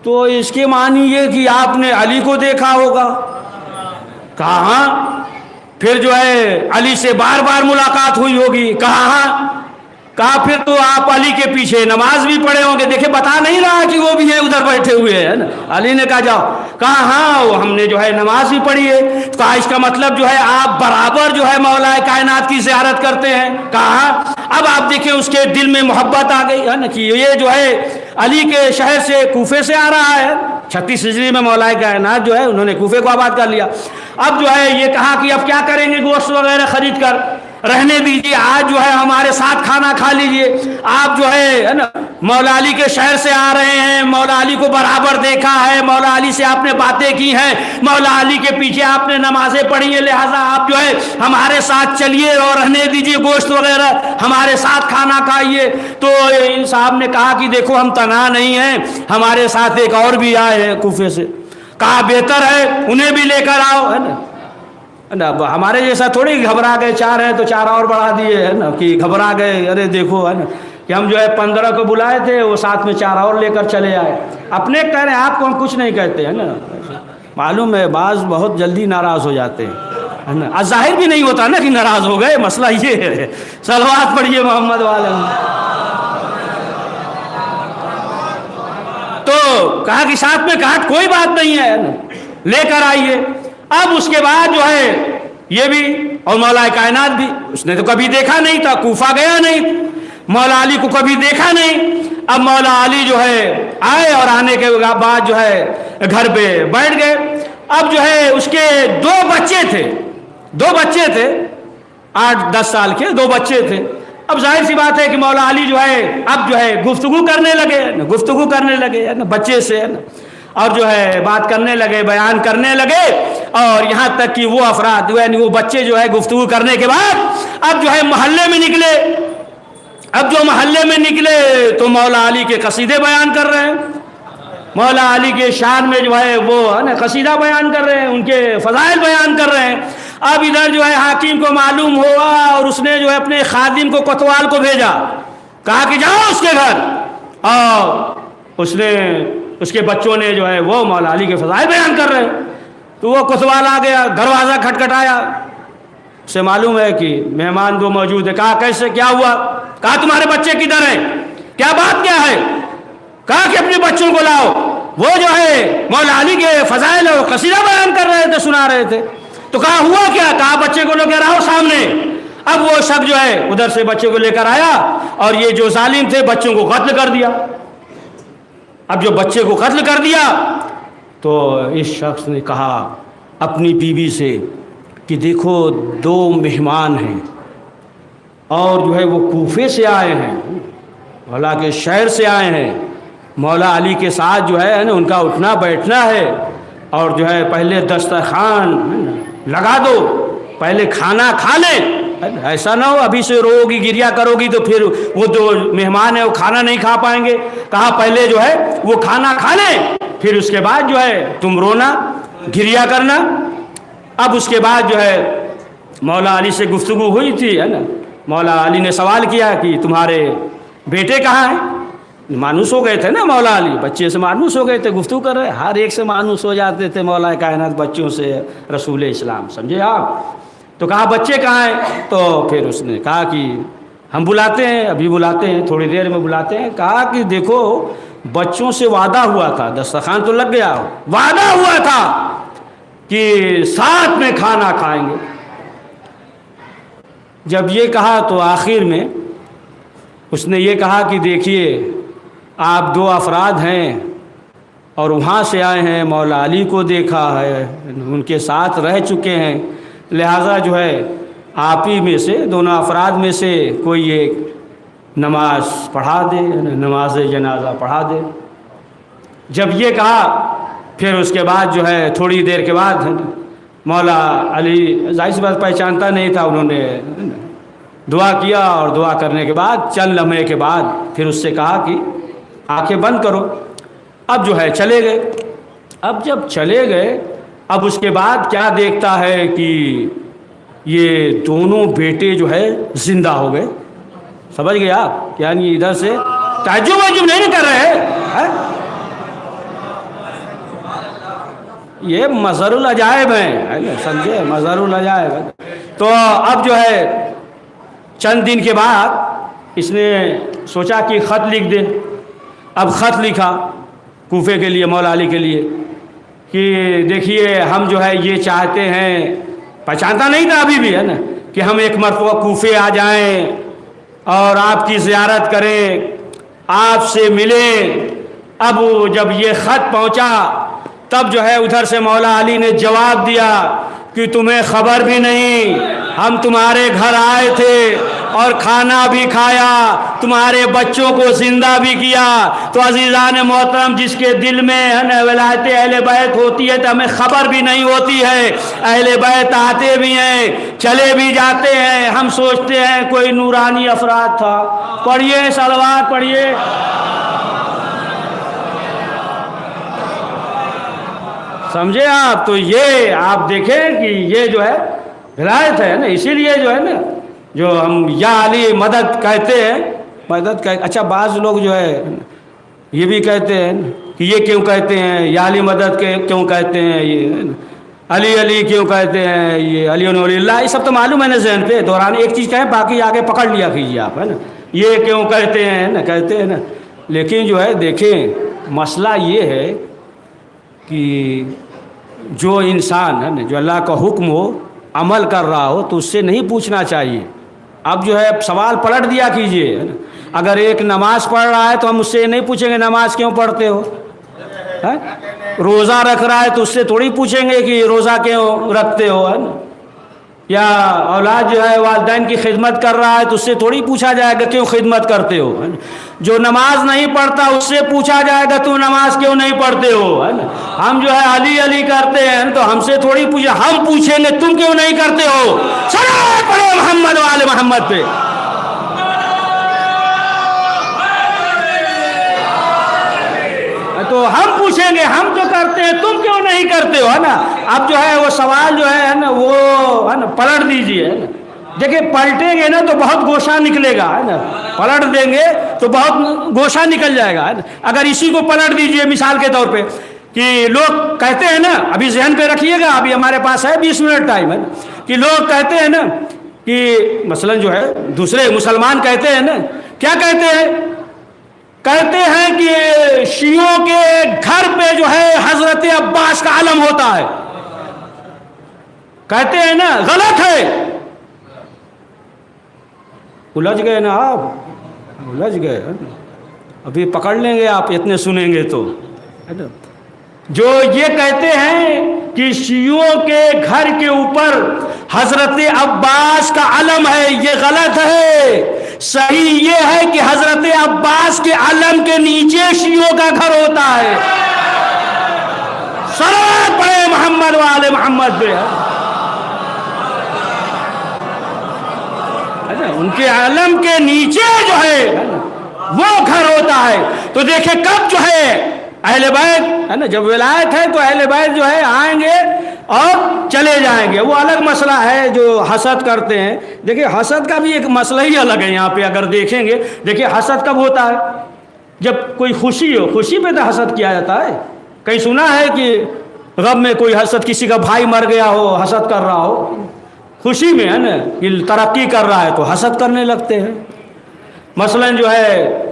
تو اس کے معنی یہ کہ آپ نے علی کو دیکھا ہوگا. کہا ہاں. پھر جو ہے علی سے بار بار ملاقات ہوئی ہوگی. کہا ہاں. کہا پھر تو آپ علی کے پیچھے نماز بھی پڑھے ہوں گے. دیکھیں بتا نہیں رہا کہ وہ بھی ہیں ادھر بیٹھے ہوئے ہیں نا. علی نے کہا جاؤ. کہا ہاں ہم نے جو ہے نماز بھی پڑھی ہے. کہا اس کا مطلب جو ہے آپ برابر جو ہے مولا کائنات کی زیارت کرتے ہیں. کہا اب آپ دیکھیں اس کے دل میں محبت آ گئی ہے نا کہ یہ جو ہے علی کے شہر سے کوفے سے آ رہا ہے. 36 ہجری میں مولا کائنات جو ہے انہوں نے کوفے کو آباد کر لیا. اب جو ہے یہ کہا کہ اب کیا کریں گے, گوشت وغیرہ خرید کر رہنے دیجیے, آج جو ہے ہمارے ساتھ کھانا کھا لیجیے. آپ جو ہے نا مولا علی کے شہر سے آ رہے ہیں, مولا علی کو برابر دیکھا ہے, مولا علی سے آپ نے باتیں کی ہیں, مولا علی کے پیچھے آپ نے نمازیں پڑھی ہیں, لہٰذا آپ جو ہے ہمارے ساتھ چلیے اور رہنے دیجیے, گوشت وغیرہ ہمارے ساتھ کھانا کھائیے. تو ان صاحب نے کہا کہ دیکھو ہم تنہا نہیں ہیں, ہمارے ساتھ ایک اور بھی آئے ہیں کوفے سے. کہا بہتر ہے انہیں بھی لے کر آؤ ہے نا. ہمارے جیسا تھوڑی گھبرا گئے, 4 ہیں تو 4 اور بڑھا دیے ہے نا کہ گھبرا گئے, ارے دیکھو ہے نا کہ ہم جو ہے 15 کو بلائے تھے, وہ ساتھ میں 4 اور لے کر چلے آئے. اپنے کہہ رہے ہیں, آپ کو ہم کچھ نہیں کہتے ہیں نا. معلوم ہے بعض بہت جلدی ناراض ہو جاتے ہیں ہے نا. ظاہر بھی نہیں ہوتا نا کہ ناراض ہو گئے, مسئلہ یہ ہے. صلوات پڑھیے محمد والے. تو کہا کہ ساتھ میں کہا کوئی بات نہیں ہے نا, لے کر آئیے. اب اس کے بعد جو ہے یہ بھی اور مولا کائنات بھی, اس نے تو کبھی دیکھا نہیں تھا, کوفہ گیا نہیں, مولا علی کو کبھی دیکھا نہیں. اب مولا علی جو ہے آئے اور آنے کے بعد جو ہے گھر پہ بیٹھ گئے. اب جو ہے اس کے 2 بچے تھے 8-10 سال کے 2 بچے تھے. اب ظاہر سی بات ہے کہ مولا علی جو ہے اب جو ہے گفتگو کرنے لگے بچے سے اور جو ہے بات کرنے لگے, بیان کرنے لگے, اور یہاں تک کہ وہ افراد یعنی وہ بچے جو ہے گفتگو کرنے کے بعد اب جو ہے محلے میں نکلے. اب جو محلے میں نکلے تو مولا علی کے قصیدے بیان کر رہے ہیں, مولا علی کے شان میں جو ہے وہ ہے نا قصیدہ بیان کر رہے ہیں, ان کے فضائل بیان کر رہے ہیں. اب ادھر جو ہے حاکم کو معلوم ہوا اور اس نے جو ہے اپنے خادم کو کوتوال کو بھیجا, کہا کہ جاؤ اس کے گھر. اور اس کے بچوں نے جو ہے وہ مولا علی کے فضائل بیان کر رہے ہیں. تو وہ کوتوال آ گیا, دروازہ کھٹکھٹایا, اسے معلوم ہے کہ مہمان دو موجود ہے. کہا کیسے, کیا ہوا؟ کہا تمہارے بچے کدھر ہیں, کیا بات کیا ہے؟ کہا کہ اپنے بچوں کو لاؤ. وہ جو ہے مولا علی کے فضائل اور قصیدہ بیان کر رہے تھے, سنا رہے تھے. تو کہا ہوا کیا؟ کہا بچے کو لے کر آؤ سامنے. اب وہ شخص جو ہے ادھر سے بچے کو لے کر آیا اور یہ جو ظالم تھے بچوں کو قتل کر دیا. اب جو بچے کو قتل کر دیا تو اس شخص نے کہا اپنی بیوی سے کہ دیکھو 2 مہمان ہیں اور جو ہے وہ کوفے سے آئے ہیں, مولا کے شہر سے آئے ہیں, مولا علی کے ساتھ جو ہے نا ان کا اٹھنا بیٹھنا ہے, اور جو ہے پہلے دسترخوان لگا دو, پہلے کھانا کھا لیں. ایسا نہ ہو ابھی سے رو گی گریا کرو گی تو پھر وہ 2 مہمان ہیں وہ کھانا نہیں کھا پائیں گے. کہا پہلے جو ہے وہ کھانا کھا لیں, پھر اس کے بعد جو ہے تم رونا گریا کرنا. اب اس کے بعد جو ہے مولا علی سے گفتگو ہوئی تھی ہے نا. مولا علی نے سوال کیا کہ تمہارے بیٹے کہاں ہیں؟ مانوس ہو گئے تھے نا مولا علی, بچے سے مانوس ہو گئے تھے, گفتگو کر رہے, ہر ایک سے مانوس ہو جاتے تھے مولا کائنات بچوں سے, رسول اسلام, سمجھے آپ. تو کہا بچے کہاں ہیں؟ تو پھر اس نے کہا کہ ہم بلاتے ہیں, ابھی بلاتے ہیں, تھوڑی دیر میں بلاتے ہیں. کہا کہ دیکھو بچوں سے وعدہ ہوا تھا, دسترخوان تو لگ گیا, وعدہ ہوا تھا کہ ساتھ میں کھانا کھائیں گے. جب یہ کہا تو آخر میں اس نے یہ کہا کہ دیکھیے آپ 2 افراد ہیں اور وہاں سے آئے ہیں, مولا علی کو دیکھا ہے, ان کے ساتھ رہ چکے ہیں, لہٰذا جو ہے آپ ہی میں سے دونوں افراد میں سے کوئی ایک نماز پڑھا دے, نماز جنازہ پڑھا دے. جب یہ کہا پھر اس کے بعد جو ہے تھوڑی دیر کے بعد مولا علی ظاہر سی بات پہچانتا نہیں تھا, انہوں نے دعا کیا اور دعا کرنے کے بعد چند لمحے کے بعد پھر اس سے کہا کہ آنکھیں بند کرو. اب جو ہے چلے گئے. اب جب چلے گئے اب اس کے بعد کیا دیکھتا ہے کہ یہ دونوں بیٹے جو ہے زندہ ہو گئے. سمجھ گئے آپ, یعنی ادھر سے تعجب نہیں کر رہے ہیں, یہ مظہر العجائب ہیں, سمجھے, مظہر العجائب. تو اب جو ہے چند دن کے بعد اس نے سوچا کہ خط لکھ دے. اب خط لکھا کوفے کے لیے، مولا علی کے لیے، کہ دیکھیے ہم جو ہے یہ چاہتے ہیں، پہچانتا نہیں تھا ابھی بھی ہے نا، کہ ہم ایک مرتبہ کوفے آ جائیں اور آپ کی زیارت کریں، آپ سے ملیں. اب جب یہ خط پہنچا تب جو ہے ادھر سے مولا علی نے جواب دیا کہ تمہیں خبر بھی نہیں، ہم تمہارے گھر آئے تھے اور کھانا بھی کھایا، تمہارے بچوں کو زندہ بھی کیا. تو عزیزان محترم، جس کے دل میں ہے نا ولایت اہل بیت ہوتی ہے تو ہمیں خبر بھی نہیں ہوتی ہے. اہل بیت آتے بھی ہیں، چلے بھی جاتے ہیں، ہم سوچتے ہیں کوئی نورانی افراد تھا. پڑھیے صلوات پڑھیے. سمجھے آپ؟ تو یہ آپ دیکھیں کہ یہ جو ہے ولایت ہے نا. اسی لیے جو ہے نا، جو ہم یا علی مدد کہتے ہیں، مدد اچھا بعض لوگ جو ہے یہ بھی کہتے ہیں کہ یہ کیوں کہتے ہیں یا علی مدد کے کیوں کہتے ہیں، یہ علی علی کیوں کہتے ہیں، یہ علی ولی اللہ، یہ سب تو معلوم ہے نا. ذہن پہ دوران ایک چیز کہیں، باقی آگے پکڑ لیا کیجیے آپ، ہے نا. یہ کیوں کہتے ہیں نا، کہتے ہیں نا. لیکن جو ہے دیکھیں مسئلہ یہ ہے کہ جو انسان ہے نا، جو اللہ کا حکم ہو، عمل کر رہا ہو، تو اس سے نہیں پوچھنا چاہیے. اب جو ہے سوال پلٹ دیا کیجئے. اگر ایک نماز پڑھ رہا ہے تو ہم اس سے نہیں پوچھیں گے نماز کیوں پڑھتے ہو. روزہ رکھ رہا ہے تو اس سے تھوڑی پوچھیں گے کہ روزہ کیوں رکھتے ہو، ہے نا. یا اولاد جو ہے والدین کی خدمت کر رہا ہے تو اس سے تھوڑی پوچھا جائے گا کیوں خدمت کرتے ہو. جو نماز نہیں پڑھتا اس سے پوچھا جائے گا تو نماز کیوں نہیں پڑھتے ہو، ہے نا. ہم جو ہے علی علی کرتے ہیں تو ہم سے تھوڑی پوچھے، ہم پوچھیں گے تم کیوں نہیں کرتے ہو. صلوات پڑھو محمد والے محمد پہ. تو ہم پوچھیں گے ہم تو کرتے ہیں تم کیوں نہیں کرتے ہو، ہے نا. اب جو ہے وہ سوال جو ہے نا وہ ہے نا پلٹ دیجیے، ہے نا. دیکھیں پلٹیں گے نا تو بہت گوشہ نکلے گا، ہے نا. پلٹ دیں گے تو بہت گوشہ نکل جائے گا، ہے نا. اگر اسی کو پلٹ دیجیے مثال کے طور پہ کہ لوگ کہتے ہیں نا، ابھی ذہن پہ رکھیے گا، ابھی ہمارے پاس ہے 20 منٹ ٹائم، ہے نا. کہ لوگ کہتے ہیں نا کہ مثلا جو ہے دوسرے مسلمان کہتے ہیں نا، کیا کہتے ہیں؟ کہتے ہیں کہ شیعوں کے گھر پہ جو ہے حضرت عباس کا علم ہوتا ہے. کہتے ہیں نا، غلط ہے. الجھ گئے نا آپ، الجھ گئے. ابھی پکڑ لیں گے آپ اتنے سنیں گے تو. جو یہ کہتے ہیں کہ شیعوں کے گھر کے اوپر حضرت عباس کا علم ہے، یہ غلط ہے. صحیح یہ ہے کہ حضرت عباس کے علم کے نیچے شیعوں کا گھر ہوتا ہے. صلوات پڑھے محمد والے محمد پہ. ان کے علم کے نیچے جو ہے وہ گھر ہوتا ہے. تو دیکھیں کب جو ہے اہل بیت ہے نا، جب ولایت ہے تو اہل بیت جو ہے آئیں گے اور چلے جائیں گے. وہ الگ مسئلہ ہے جو حسد کرتے ہیں. دیکھیں حسد کا بھی ایک مسئلہ ہی الگ ہے. یہاں پہ اگر دیکھیں گے، دیکھیں حسد کب ہوتا ہے؟ جب کوئی خوشی ہو، خوشی پہ تو حسد کیا جاتا ہے. کہیں سنا ہے کہ غم میں کوئی حسد، کسی کا بھائی مر گیا ہو حسد کر رہا ہو؟ خوشی میں ہے نا کہ ترقی کر رہا ہے تو حسد کرنے لگتے ہیں. مثلا جو ہے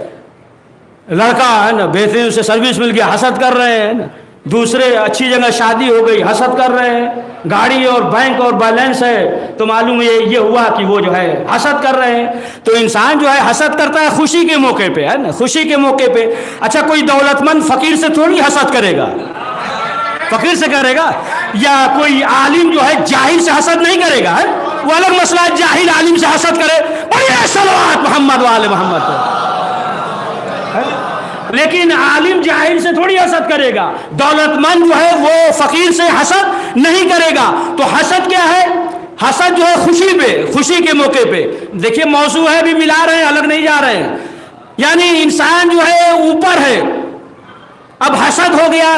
لڑکا ہے نا بہترین سے سروس مل گیا، حسد کر رہے ہیں نا. دوسرے اچھی جگہ شادی ہو گئی، حسد کر رہے ہیں. گاڑی اور بینک اور بیلنس ہے تو معلوم یہ ہوا کہ وہ جو ہے حسد کر رہے ہیں. تو انسان جو ہے حسد کرتا ہے خوشی کے موقع پہ، ہے نا، خوشی کے موقع پہ. اچھا کوئی دولت مند فقیر سے تھوڑی حسد کرے گا، فقیر سے کرے گا. یا کوئی عالم جو ہے جاہل سے حسد نہیں کرے گا، وہ الگ مسئلہ ہے. جاہل عالم سے حسد کرے، بڑے صلوات محمد والے محمد پہ. لیکن عالم جاہل سے تھوڑی حسد کرے گا. دولت مند جو ہے وہ فقیر سے حسد نہیں کرے گا. تو حسد کیا ہے؟ حسد جو ہے خوشی پہ، خوشی کے موقع پہ. دیکھیے موضوع ہے بھی ملا رہے ہیں، الگ نہیں جا رہے ہیں. یعنی انسان جو ہے اوپر ہے، اب حسد ہو گیا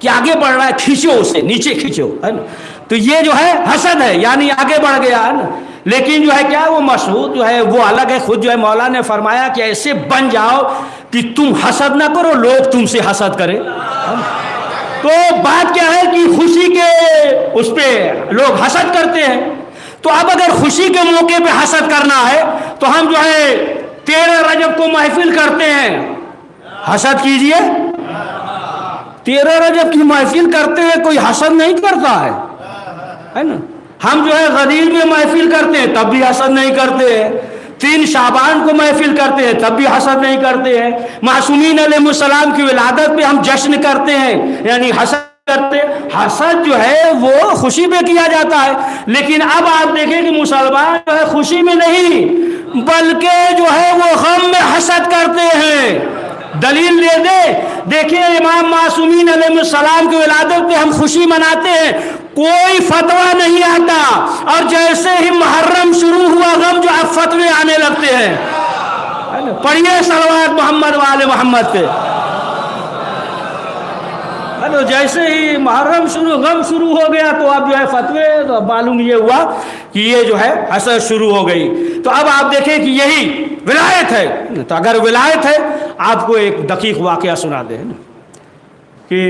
کہ آگے بڑھ رہا ہے، کھینچو اسے نیچے کھینچو، ہے نا. تو یہ جو ہے حسد ہے، یعنی آگے بڑھ گیا، ہے نا. لیکن جو ہے کیا وہ مشہور جو ہے وہ الگ ہے. خود جو ہے مولا نے فرمایا کہ ایسے بن جاؤ کہ تم حسد نہ کرو، لوگ تم سے حسد کرے. تو بات کیا ہے کہ خوشی کے اس پہ لوگ حسد کرتے ہیں. تو اب اگر خوشی کے موقع پہ حسد کرنا ہے تو ہم جو ہے 13 رجب کو محفل کرتے ہیں، حسد کیجئے، 13 رجب کی محفل کرتے ہیں، کوئی حسد نہیں کرتا ہے نا؟ ہم جو ہے غدیر میں محفل کرتے ہیں تب بھی حسد نہیں کرتے ہیں، 3 شعبان کو محفل کرتے ہیں تب بھی حسد نہیں کرتے ہیں، معصومین علیہ السلام کی ولادت پہ ہم جشن کرتے ہیں یعنی حسد کرتے ہیں۔ حسد جو ہے وہ خوشی میں کیا جاتا ہے، لیکن اب آپ دیکھیں کہ مسلمان جو ہے خوشی میں نہیں بلکہ جو ہے وہ غم میں حسد کرتے ہیں۔ دلیل لے دے، دیکھیں امام معصومین علیہ السلام کی ولادت پہ ہم خوشی مناتے ہیں، کوئی فتویٰ نہیں آتا، اور جیسے ہی محرم شروع ہوا غم جو اب فتوے آنے لگتے ہیں۔ پڑھیے صلوات محمد والے محمد پہ۔ جیسے ہی محرم غم شروع ہو گیا تو اب جو ہے فتوے، تو معلوم یہ ہوا کہ یہ جو ہے حسد شروع ہو گئی۔ تو اب آپ دیکھیں کہ یہی ولایت ہے، تو اگر ولایت ہے، آپ کو ایک دقیق واقعہ سنا دیں کہ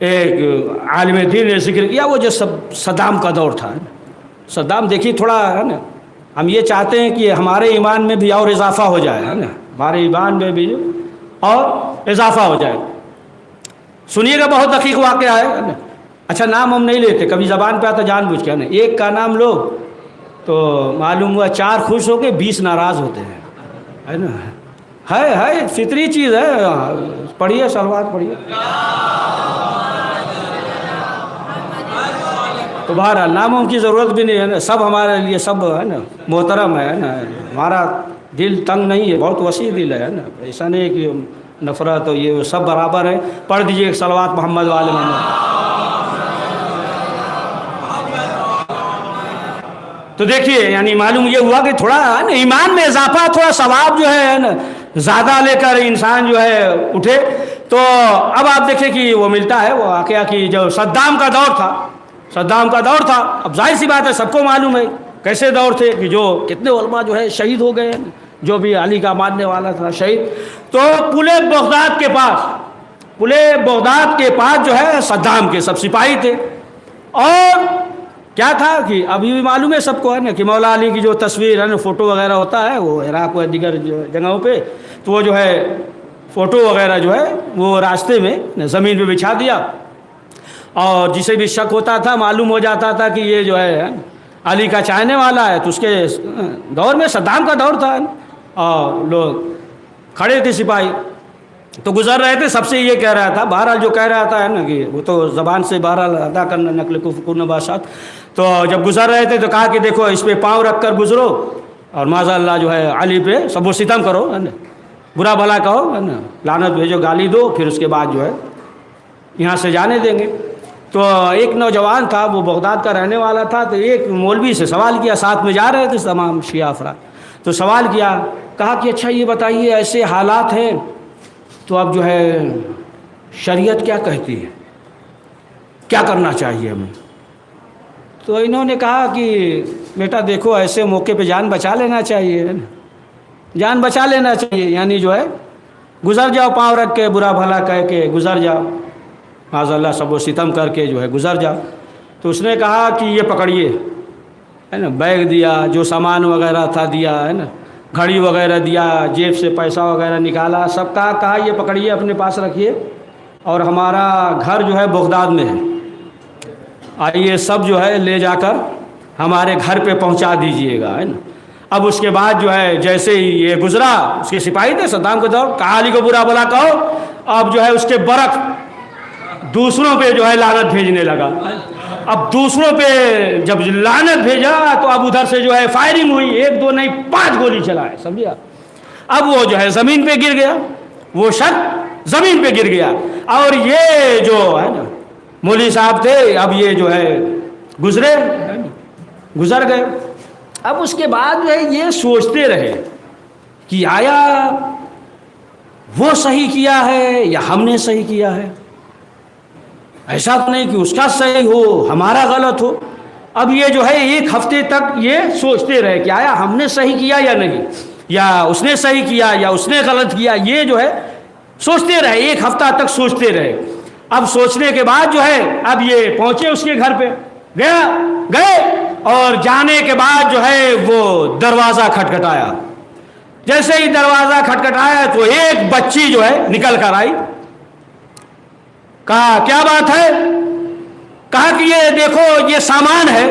ایک عالم دین نے ذکر کیا، وہ جو صدام کا دور تھا، صدام دیکھیے تھوڑا ہے نا، ہم یہ چاہتے ہیں کہ ہمارے ایمان میں بھی اور اضافہ ہو جائے ہے نا، ہمارے ایمان میں بھی اور اضافہ ہو جائے۔ سنیے گا، بہت دقیق واقعہ ہے نا۔ اچھا نام ہم نہیں لیتے، کبھی زبان پہ آتا جان بوجھ کے نا، ایک کا نام لو تو معلوم ہوا 4 خوش ہو کے 20 ناراض ہوتے ہیں، ہے نا، ہے فطری چیز ہے۔ پڑھیے صلوات پڑھیے۔ تو بہرحال ناموں کی ضرورت بھی نہیں ہے نا، سب ہمارے لیے سب ہے نا محترم ہے نا، ہمارا دل تنگ نہیں ہے، بہت وسیع دل ہے نا، ایسا نہیں کہ نفرت تو یہ سب برابر ہے۔ پڑھ دیجئے ایک صلوات محمد والے محمد۔ تو دیکھیے یعنی معلوم یہ ہوا کہ تھوڑا ایمان میں اضافہ، تھوڑا ثواب جو ہے نا زیادہ لے کر انسان جو ہے اٹھے۔ تو اب آپ دیکھیں کہ وہ ملتا ہے وہ واقعہ کہ جو صدام کا دور تھا، صدام کا دور تھا، اب ظاہر سی بات ہے سب کو معلوم ہے کیسے دور تھے کہ جو کتنے علماء جو ہے شہید ہو گئے، جو بھی علی کا ماننے والا تھا شہید۔ تو پلے بغداد کے پاس جو ہے صدام کے سب سپاہی تھے، اور کیا تھا کہ ابھی بھی معلوم ہے سب کو ہے نا کہ مولا علی کی جو تصویر ہے نا، فوٹو وغیرہ ہوتا ہے وہ عراق و دیگر جگہوں پہ، تو وہ جو ہے فوٹو وغیرہ جو ہے وہ راستے میں زمین پہ بچھا دیا، اور جسے بھی شک ہوتا تھا معلوم ہو جاتا تھا کہ یہ جو ہے علی کا چاہنے والا ہے۔ تو اس کے دور میں صدام کا دور تھا، اور لوگ کھڑے تھے سپاہی، تو گزر رہے تھے، سب سے یہ کہہ رہا تھا، بہرحال جو کہہ رہا تھا ہے نا کہ وہ تو زبان سے بہرحال ادا کرنا نقل کفر باشات۔ تو جب گزر رہے تھے تو کہا کہ دیکھو اس پہ پاؤں رکھ کر گزرو، اور معاذ اللہ جو ہے علی پہ سب و ستم کرو ہے نا، برا بھلا کہو ہے نا، لعنت بھیجو، گالی دو، پھر اس کے بعد جو ہے یہاں سے جانے دیں گے۔ تو ایک نوجوان تھا، وہ بغداد کا رہنے والا تھا، تو ایک مولوی سے سوال کیا، ساتھ میں جا رہے تھے تمام شیعہ افراد، تو سوال کیا، کہا کہ اچھا یہ بتائیے ایسے حالات ہیں تو اب جو ہے شریعت کیا کہتی ہے، کیا کرنا چاہیے ہمیں؟ تو انہوں نے کہا کہ بیٹا دیکھو ایسے موقع پہ جان بچا لینا چاہیے، جان بچا لینا چاہیے، یعنی جو ہے گزر جاؤ، پاؤں رکھ کے برا بھلا کہہ کے گزر جاؤ، معاذ اللہ سب و ستم کر کے جو ہے گزر جاؤ۔ تو اس نے کہا کہ یہ پکڑیے ہے نا، بیگ دیا، جو سامان وغیرہ تھا دیا ہے نا، گھڑی وغیرہ دیا، جیب سے پیسہ وغیرہ نکالا، سب کہا یہ پکڑیے اپنے پاس رکھیے، اور ہمارا گھر جو ہے بغداد میں ہے، آئیے سب جو ہے لے جا کر ہمارے گھر پہ پہنچا دیجئے گا ہے نا۔ اب اس کے بعد جو ہے جیسے ہی یہ گزرا، اس کے سپاہی تھے صدام کے دور، کہا علی کو برا بھلا کہو، اب جو ہے اس کے برق دوسروں پہ جو ہے لعنت بھیجنے لگا۔ اب دوسروں پہ جب لعنت بھیجا تو اب ادھر سے جو ہے فائرنگ ہوئی، 1 2 نہیں 5 گولی چلائے، سمجھا؟ اب وہ جو ہے زمین پہ گر گیا، وہ شخص زمین پہ گر گیا، اور یہ جو ہے نا مولوی صاحب تھے، اب یہ جو ہے گزر گئے۔ اب اس کے بعد جو ہے یہ سوچتے رہے کہ آیا وہ صحیح کیا ہے یا ہم نے صحیح کیا ہے، ایسا تو نہیں کہ اس کا صحیح ہو ہمارا غلط ہو۔ اب یہ جو ہے 1 ہفتے تک یہ سوچتے رہے کہ آیا ہم نے صحیح کیا یا نہیں، یا اس نے صحیح کیا یا اس نے غلط کیا، یہ جو ہے سوچتے رہے، 1 ہفتہ تک سوچتے رہے۔ اب سوچنے کے بعد جو ہے اب یہ پہنچے اس کے گھر پہ، گئے، اور جانے کے بعد جو ہے وہ دروازہ کھٹکھٹایا، جیسے ہی دروازہ کھٹکھٹایا تو ایک بچی جو ہے نکل کر آئی. کہا کیا بات ہے؟ کہا کہ یہ دیکھو یہ سامان ہے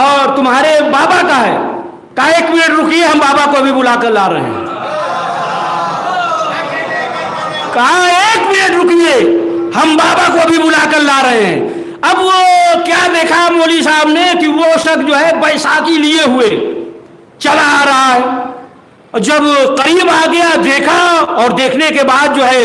اور تمہارے بابا کا ہے. کہا ایک منٹ رکیے ہم بابا کو ابھی بلا کر لا رہے ہیں. کہا ایک منٹ رکیے ہم بابا کو ابھی بلا کر لا رہے ہیں. اب وہ کیا دیکھا مولوی صاحب نے کہ وہ شخص جو ہے بیساکھی لیے ہوئے چلا آ رہا ہے. اور جب قریب آ گیا دیکھا اور دیکھنے کے بعد جو ہے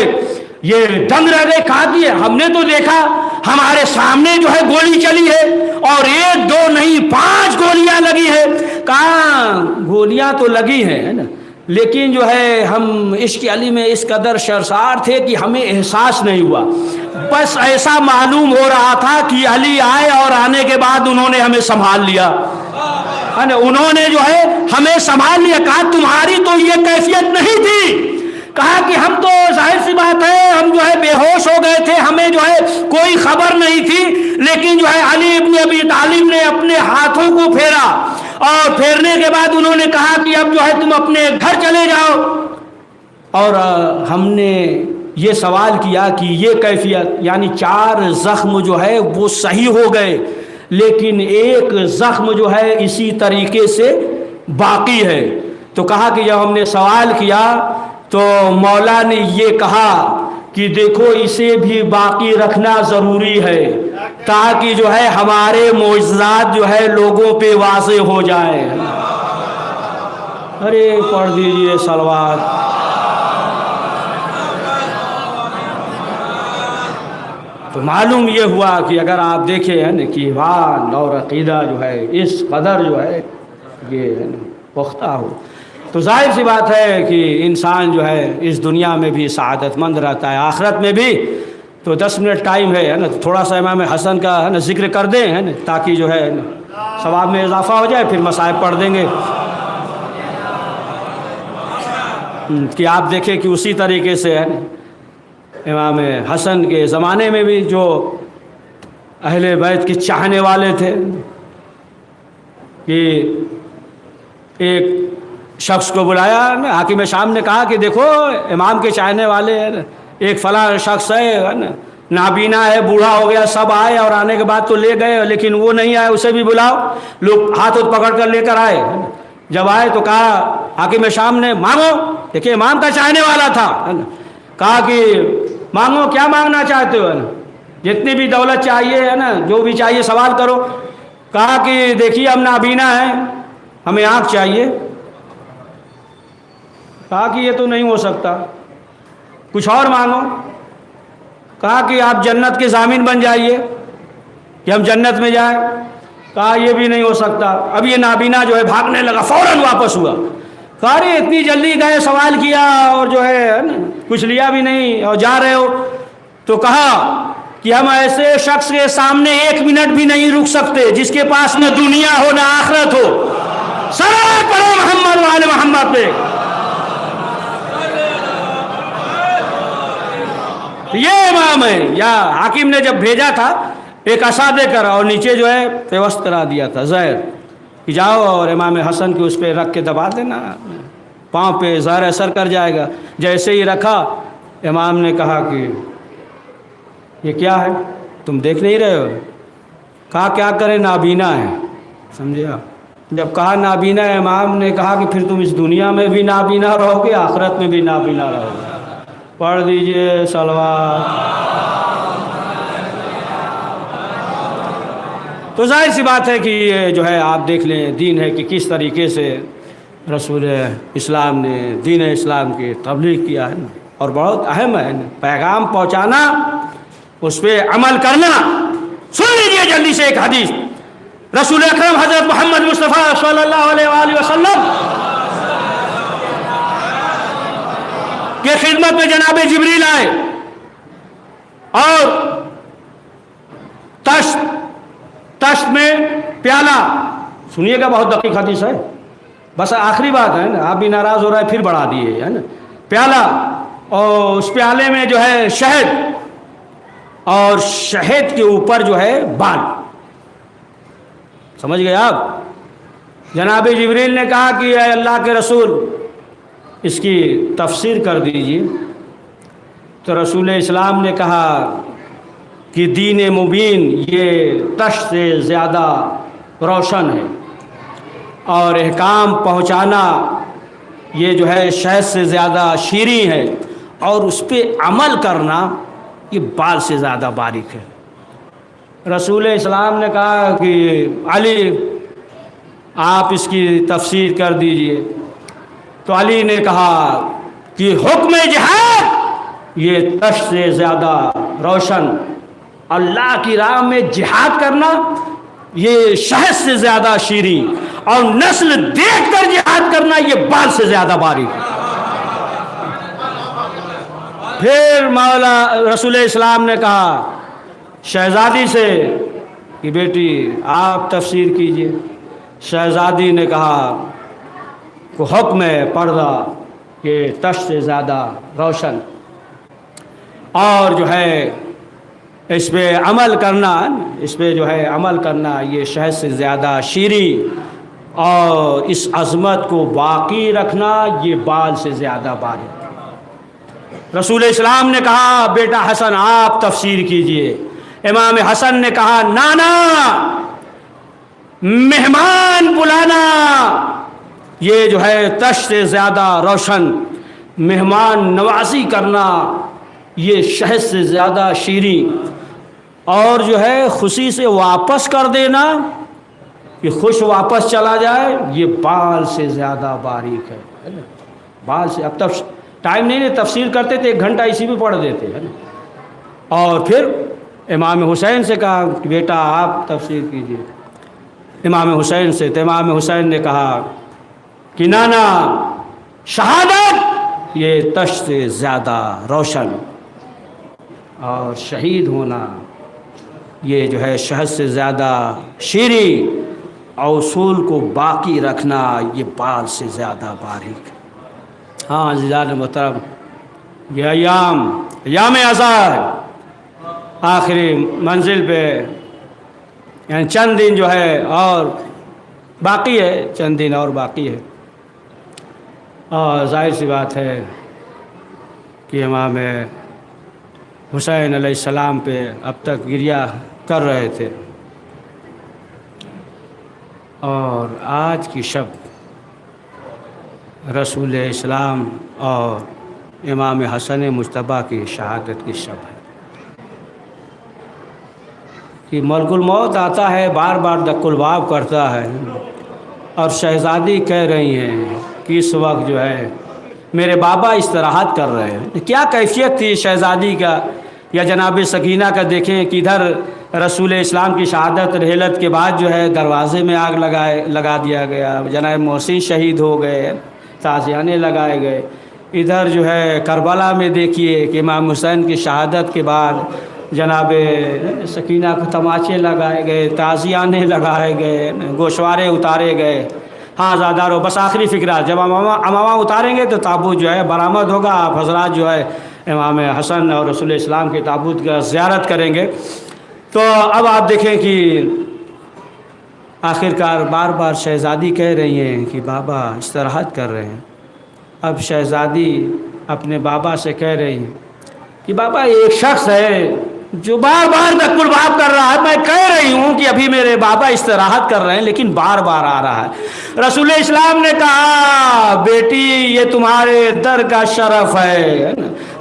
یہ دنگ رہ گئے. کہا کہ ہم نے تو دیکھا ہمارے سامنے جو ہے گولی چلی ہے اور ایک دو نہیں 5 گولیاں لگی ہے. کہاں گولیاں تو لگی ہیں نا لیکن جو ہے ہم عشق علی میں اس قدر شرسار تھے کہ ہمیں احساس نہیں ہوا. بس ایسا معلوم ہو رہا تھا کہ علی آئے اور آنے کے بعد انہوں نے ہمیں سنبھال لیا. انہوں نے جو ہے ہمیں سنبھال لیا. کہا تمہاری تو یہ کیفیت نہیں تھی. کہا کہ ہم تو ظاہر سی بات ہے ہم جو ہے بے ہوش ہو گئے تھے, ہمیں جو ہے کوئی خبر نہیں تھی. لیکن جو ہے علی ابن ابی طالب نے اپنے ہاتھوں کو پھیرا اور پھیرنے کے بعد انہوں نے کہا کہ اب جو ہے تم اپنے گھر چلے جاؤ. اور ہم نے یہ سوال کیا کہ یہ کیفیت یعنی 4 زخم جو ہے وہ صحیح ہو گئے لیکن ایک زخم جو ہے اسی طریقے سے باقی ہے. تو کہا کہ جب ہم نے سوال کیا تو مولا نے یہ کہا کہ دیکھو اسے بھی باقی رکھنا ضروری ہے تاکہ جو ہے ہمارے معجزات جو ہے لوگوں پہ واضح ہو جائے. ارے پڑھ دیجئے صلوات. تو معلوم یہ ہوا کہ اگر آپ دیکھیں ہے نا کہ ایمان اور عقیدہ جو ہے اس قدر جو ہے یہ پختہ ہو تو ظاہر سی بات ہے کہ انسان جو ہے اس دنیا میں بھی سعادت مند رہتا ہے, آخرت میں بھی. تو 10 منٹ ٹائم ہے نا تھوڑا سا امام حسن کا ہے نا ذکر کر دیں ہے نا تاکہ جو ہے ثواب میں اضافہ ہو جائے, پھر مصائب پڑھ دیں گے کہ آپ دیکھیں کہ اسی طریقے سے ہے نا امام حسن کے زمانے میں بھی جو اہل بیت کے چاہنے والے تھے کہ ایک شخص کو بلایا نا حاکم شام نے کہا کہ دیکھو امام کے چاہنے والے ہیں نا ایک فلاں شخص ہے نا نابینا ہے بوڑھا ہو گیا. سب آئے اور آنے کے بعد تو لے گئے لیکن وہ نہیں آئے, اسے بھی بلاؤ. لوگ ہاتھ پکڑ کر لے کر آئے. جب آئے تو کہا حاکم شام نے مانگو. دیکھیں امام کا چاہنے والا تھا. کہا کہ مانگو کیا مانگنا چاہتے ہو, جتنی بھی دولت چاہیے ہے نا جو بھی چاہیے سوال کرو. کہا کہ دیکھیے ہم نابینا ہیں ہمیں آنکھ چاہیے. کہا کہ یہ تو نہیں ہو سکتا, کچھ اور مانگو. کہا کہ آپ جنت کے ضامن بن جائیے کہ ہم جنت میں جائیں. کہا یہ بھی نہیں ہو سکتا. اب یہ نابینا جو ہے بھاگنے لگا, فوراً واپس ہوا. کہا رہے اتنی جلدی گئے سوال کیا اور جو ہے کچھ لیا بھی نہیں اور جا رہے ہو. تو کہا کہ ہم ایسے شخص کے سامنے 1 منٹ بھی نہیں رک سکتے جس کے پاس نہ دنیا ہو نہ آخرت ہو. صلوات پڑھو محمد و آل محمد پہ. یہ امام ہے. یا حاکم نے جب بھیجا تھا ایک عصا دے کر اور نیچے جو ہے پیوست کرا دیا تھا زہر کہ جاؤ اور امام حسن کے اس پہ رکھ کے دبا دینا, پاؤں پہ زہر اثر کر جائے گا. جیسے ہی رکھا امام نے کہا کہ یہ کیا ہے تم دیکھ نہیں رہے ہو. کہا کیا کریں نابینا ہے. سمجھے آپ. جب کہا نابینا ہے امام نے کہا کہ پھر تم اس دنیا میں بھی نابینا رہو گے آخرت میں بھی نابینا رہو گے. پڑھ دیجئے صلوات. تو ظاہر سی بات ہے کہ یہ جو ہے آپ دیکھ لیں دین ہے کہ کس طریقے سے رسول اسلام نے دین اسلام کی تبلیغ کیا ہے نا, اور بہت اہم ہے نا پیغام پہنچانا اس پہ عمل کرنا. سن لیجئے جلدی سے ایک حدیث. رسول اکرم حضرت محمد مصطفیٰ صلی اللہ علیہ وآلہ وسلم کے خدمت میں جناب جبریل آئے اور تشت میں پیالہ. سنیے گا بہت دقیق حدیث ہے, بس آخری بات ہے نا, آپ بھی ناراض ہو رہا ہے پھر بڑھا دیے ہے نا. پیالہ اور اس پیالے میں جو ہے شہد اور شہد کے اوپر جو ہے بال. سمجھ گئے آپ. جناب جبریل نے کہا کہ اے اللہ کے رسول اس کی تفسیر کر دیجیے۔ تو رسول اسلام نے کہا کہ دین مبین یہ تش سے زیادہ روشن ہے، اور احکام پہنچانا یہ جو ہے شہد سے زیادہ شیریں ہے، اور اس پہ عمل کرنا یہ بال سے زیادہ باریک ہے۔ رسول اسلام نے کہا کہ علی آپ اس کی تفسیر کر دیجئے۔ تو علی نے کہا کہ حکم جہاد یہ تش سے زیادہ روشن، اللہ کی راہ میں جہاد کرنا یہ شہد سے زیادہ شیریں، اور نسل دیکھ کر جہاد کرنا یہ بال سے زیادہ باریک ہے۔ پھر مولا رسول اسلام نے کہا شہزادی سے کہ بیٹی آپ تفسیر کیجئے۔ شہزادی نے کہا کہ حکم ہے پردہ کہ تش سے زیادہ روشن، اور جو ہے اس پہ عمل کرنا، اس پہ جو ہے عمل کرنا یہ شہد سے زیادہ شیریں، اور اس عظمت کو باقی رکھنا یہ بال سے زیادہ باریک۔ رسول اسلام نے کہا بیٹا حسن آپ تفسیر کیجئے۔ امام حسن نے کہا نانا مہمان بلانا یہ جو ہے تش سے زیادہ روشن، مہمان نوازی کرنا یہ شہد سے زیادہ شیریں، اور جو ہے خوشی سے واپس کر دینا کہ خوش واپس چلا جائے یہ بال سے زیادہ باریک ہے۔ بال سے اب تک ٹائم نہیں، تفسیر کرتے تھے 1 گھنٹہ اسی پہ پڑھ دیتے ہیں۔ اور پھر امام حسین سے کہا کہ بیٹا آپ تفسیر کیجئے۔ امام حسین سے تو امام حسین نے کہا کہ نانا شہادت یہ تش سے زیادہ روشن، اور شہید ہونا یہ جو ہے شہد سے زیادہ شیریں، اور اصول کو باقی رکھنا یہ بال سے زیادہ باریک۔ ہاں عزیزان محترم، یہ ایام عزا ہے، آخری منزل پہ، یعنی چند دن جو ہے اور باقی ہے، چند دن اور باقی ہے، اور ظاہر سی بات ہے کہ امام حسین علیہ السلام پہ اب تک گریہ کر رہے تھے، اور آج کی شب رسول اسلام اور امام حسن مجتبیٰ کی شہادت کی شب ہے۔ کہ ملک الموت آتا ہے، بار بار دق الباب کرتا ہے، اور شہزادی کہہ رہی ہیں کہ اس وقت جو ہے میرے بابا استراحت کر رہے ہیں۔ کیا کیفیت تھی شہزادی کا یا جناب سکینہ کا؟ دیکھیں کہ ادھر رسول اسلام کی شہادت رحلت کے بعد جو ہے دروازے میں آگ لگا دیا گیا، جناب محسن شہید ہو گئے، تعزیانے لگائے گئے۔ ادھر جو ہے کربلا میں دیکھیے کہ امام حسین کی شہادت کے بعد جناب سکینہ کو تماچے لگائے گئے، تعزیانے لگائے گئے، گوشوارے اتارے گئے۔ ہاں زادارو بس آخری فکرہ، جب امامہ اتاریں گے تو تابوت جو ہے برآمد ہوگا، آپ حضرات جو ہے امام حسن اور رسول اسلام کے تابوت کا زیارت کریں گے۔ تو اب آپ دیکھیں کہ آخرکار بار بار شہزادی کہہ رہی ہیں کہ بابا استراحت کر رہے ہیں۔ اب شہزادی اپنے بابا سے کہہ رہی ہیں کہ بابا ایک شخص ہے جو بار بار دق الباب کر رہا ہے، میں کہہ رہی ہوں کہ ابھی میرے بابا استراحت کر رہے ہیں لیکن بار بار آ رہا ہے۔ رسول اسلام نے کہا بیٹی یہ تمہارے در کا شرف ہے،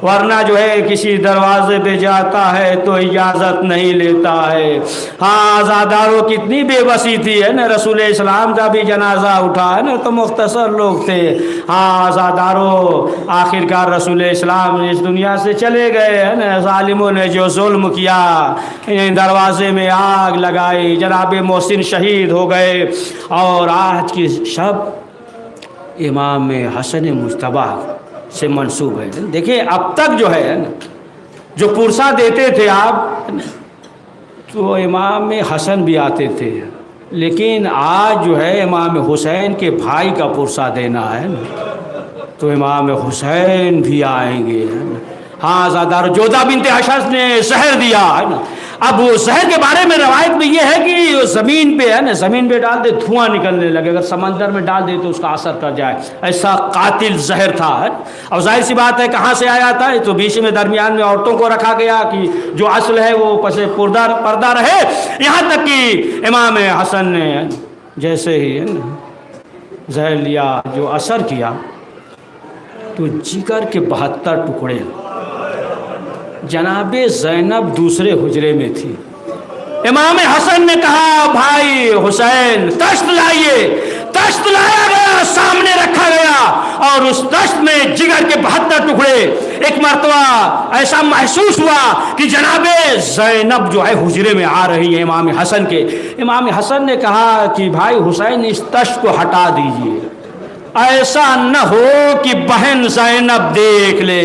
ورنہ جو ہے کسی دروازے پہ جاتا ہے تو اجازت نہیں لیتا ہے۔ ہاں آزاداروں کتنی بے بسی تھی ہے نا، رسول اسلام کا بھی جنازہ اٹھا ہے نا تو مختصر لوگ تھے۔ ہاں آزاداروں آخرکار رسول اسلام اس دنیا سے چلے گئے ہے نا، ظالموں نے جو ظلم کیا، دروازے میں آگ لگائی، جناب محسن شہید ہو گئے، اور آج کی شب امام حسن مجتبیٰ سے منسوب ہے۔ دیکھیں اب تک جو ہے جو پرسہ دیتے تھے آپ تو امام حسن بھی آتے تھے، لیکن آج جو ہے امام حسین کے بھائی کا پرسہ دینا ہے تو امام حسین بھی آئیں گے۔ ہاں زادار جودہ بنت حشش نے زہر دیا ہے نا، اب وہ زہر کے بارے میں روایت میں یہ ہے کہ زمین پہ ہے نا، زمین پہ ڈال دے دھواں نکلنے لگے، اگر سمندر میں ڈال دے تو اس کا اثر کر جائے، ایسا قاتل زہر تھا۔ اب ظاہر سی بات ہے کہاں سے آیا تھا، تو بیچ میں درمیان میں عورتوں کو رکھا گیا کہ جو اصل ہے وہ پس پردہ رہے، یہاں تک کہ امام حسن نے جیسے ہی زہر لیا، جو اثر کیا تو جگر کے 72 ٹکڑے۔ جناب زینب دوسرے حجرے میں تھی، امام حسن نے کہا بھائی حسین تشت لائیے، تشت لایا گیا، سامنے رکھا گیا، اور اس تشت میں جگر کے 72 ٹکڑے۔ ایک مرتبہ ایسا محسوس ہوا کہ جناب زینب جو ہے حجرے میں آ رہی ہے امام حسن کے۔ امام حسن نے کہا کہ بھائی حسین اس تشت کو ہٹا دیجئے، ایسا نہ ہو کہ بہن زینب دیکھ لے۔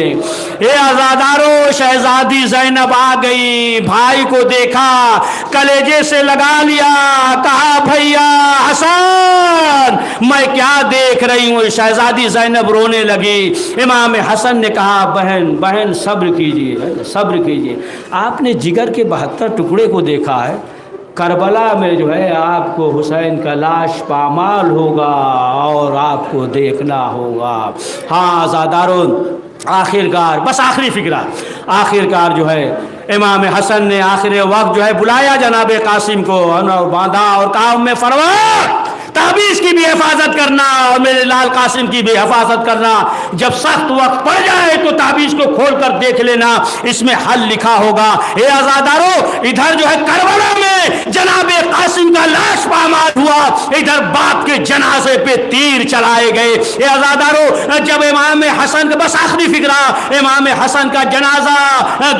اے آزادارو، شہزادی زینب آ گئی، بھائی کو دیکھا، کلیجے سے لگا لیا، کہا بھیا حسن میں کیا دیکھ رہی ہوں۔ شہزادی زینب رونے لگی۔ امام حسن نے کہا بہن صبر کیجئے، صبر کیجئے، آپ نے جگر کے 72 ٹکڑے کو دیکھا ہے، کربلا میں جو ہے آپ کو حسین کا لاش پامال ہوگا اور آپ کو دیکھنا ہوگا۔ ہاں آزاداروں، آخرکار، بس آخری فکرہ، آخرکار جو ہے امام حسن نے آخر وقت جو ہے بلایا جناب قاسم کو اور باندھا اور کہا ام فروت تحبیش کی بھی حفاظت کرنا اور میرے لال قاسم کی بھی حفاظت کرنا، جب سخت وقت پڑ جائے تو تحبیش کو کھول کر دیکھ لینا، اس میں حل لکھا ہوگا۔ اے آزادارو، ادھر جو ہے کربلا میں جناب قاسم کا لاش پامال ہوا، ادھر باپ کے جنازے پہ تیر چلائے گئے۔ اے آزادارو، جب امام حسن کا، بس آخری فکرہ، امام حسن کا جنازہ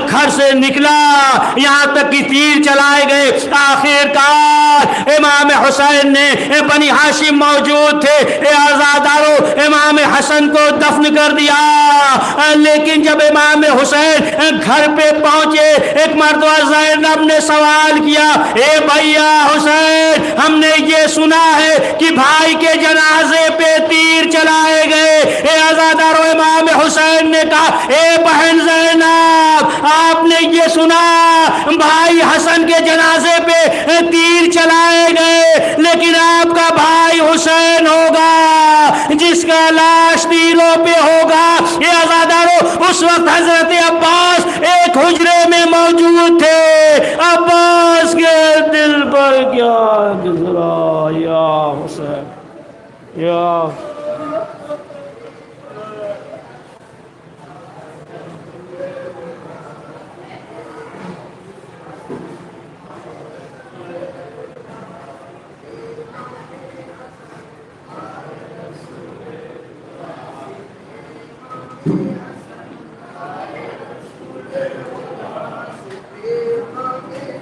گھر سے نکلا، یہاں تک کہ تیر چلائے گئے، آخرکار امام حسین نے، بنی ہاشم موجود تھے، اے آزادارو، امام حسن کو دفن کر دیا۔ لیکن جب امام حسین گھر پہ پہنچے، ایک مرتبہ زینب نے سوال کیا، اے بھیا حسین، ہم نے یہ سنا ہے کہ بھائی کے جنازے پہ تیر چلائے گئے۔ اے آزادارو، امام حسین نے کہا، اے بہن زینب، آپ نے یہ سنا بھائی حسن کے جنازے پہ تیر چلائے گئے، لیکن آپ کا بھائی حسین ہوگا جس کا لاش تیروں پہ ہوگا۔ یہ آزادارو، اس وقت حضرت عباس ایک حجرے میں موجود تھے۔ عباس کے دل پر کیا گزرا، یا حسین، یا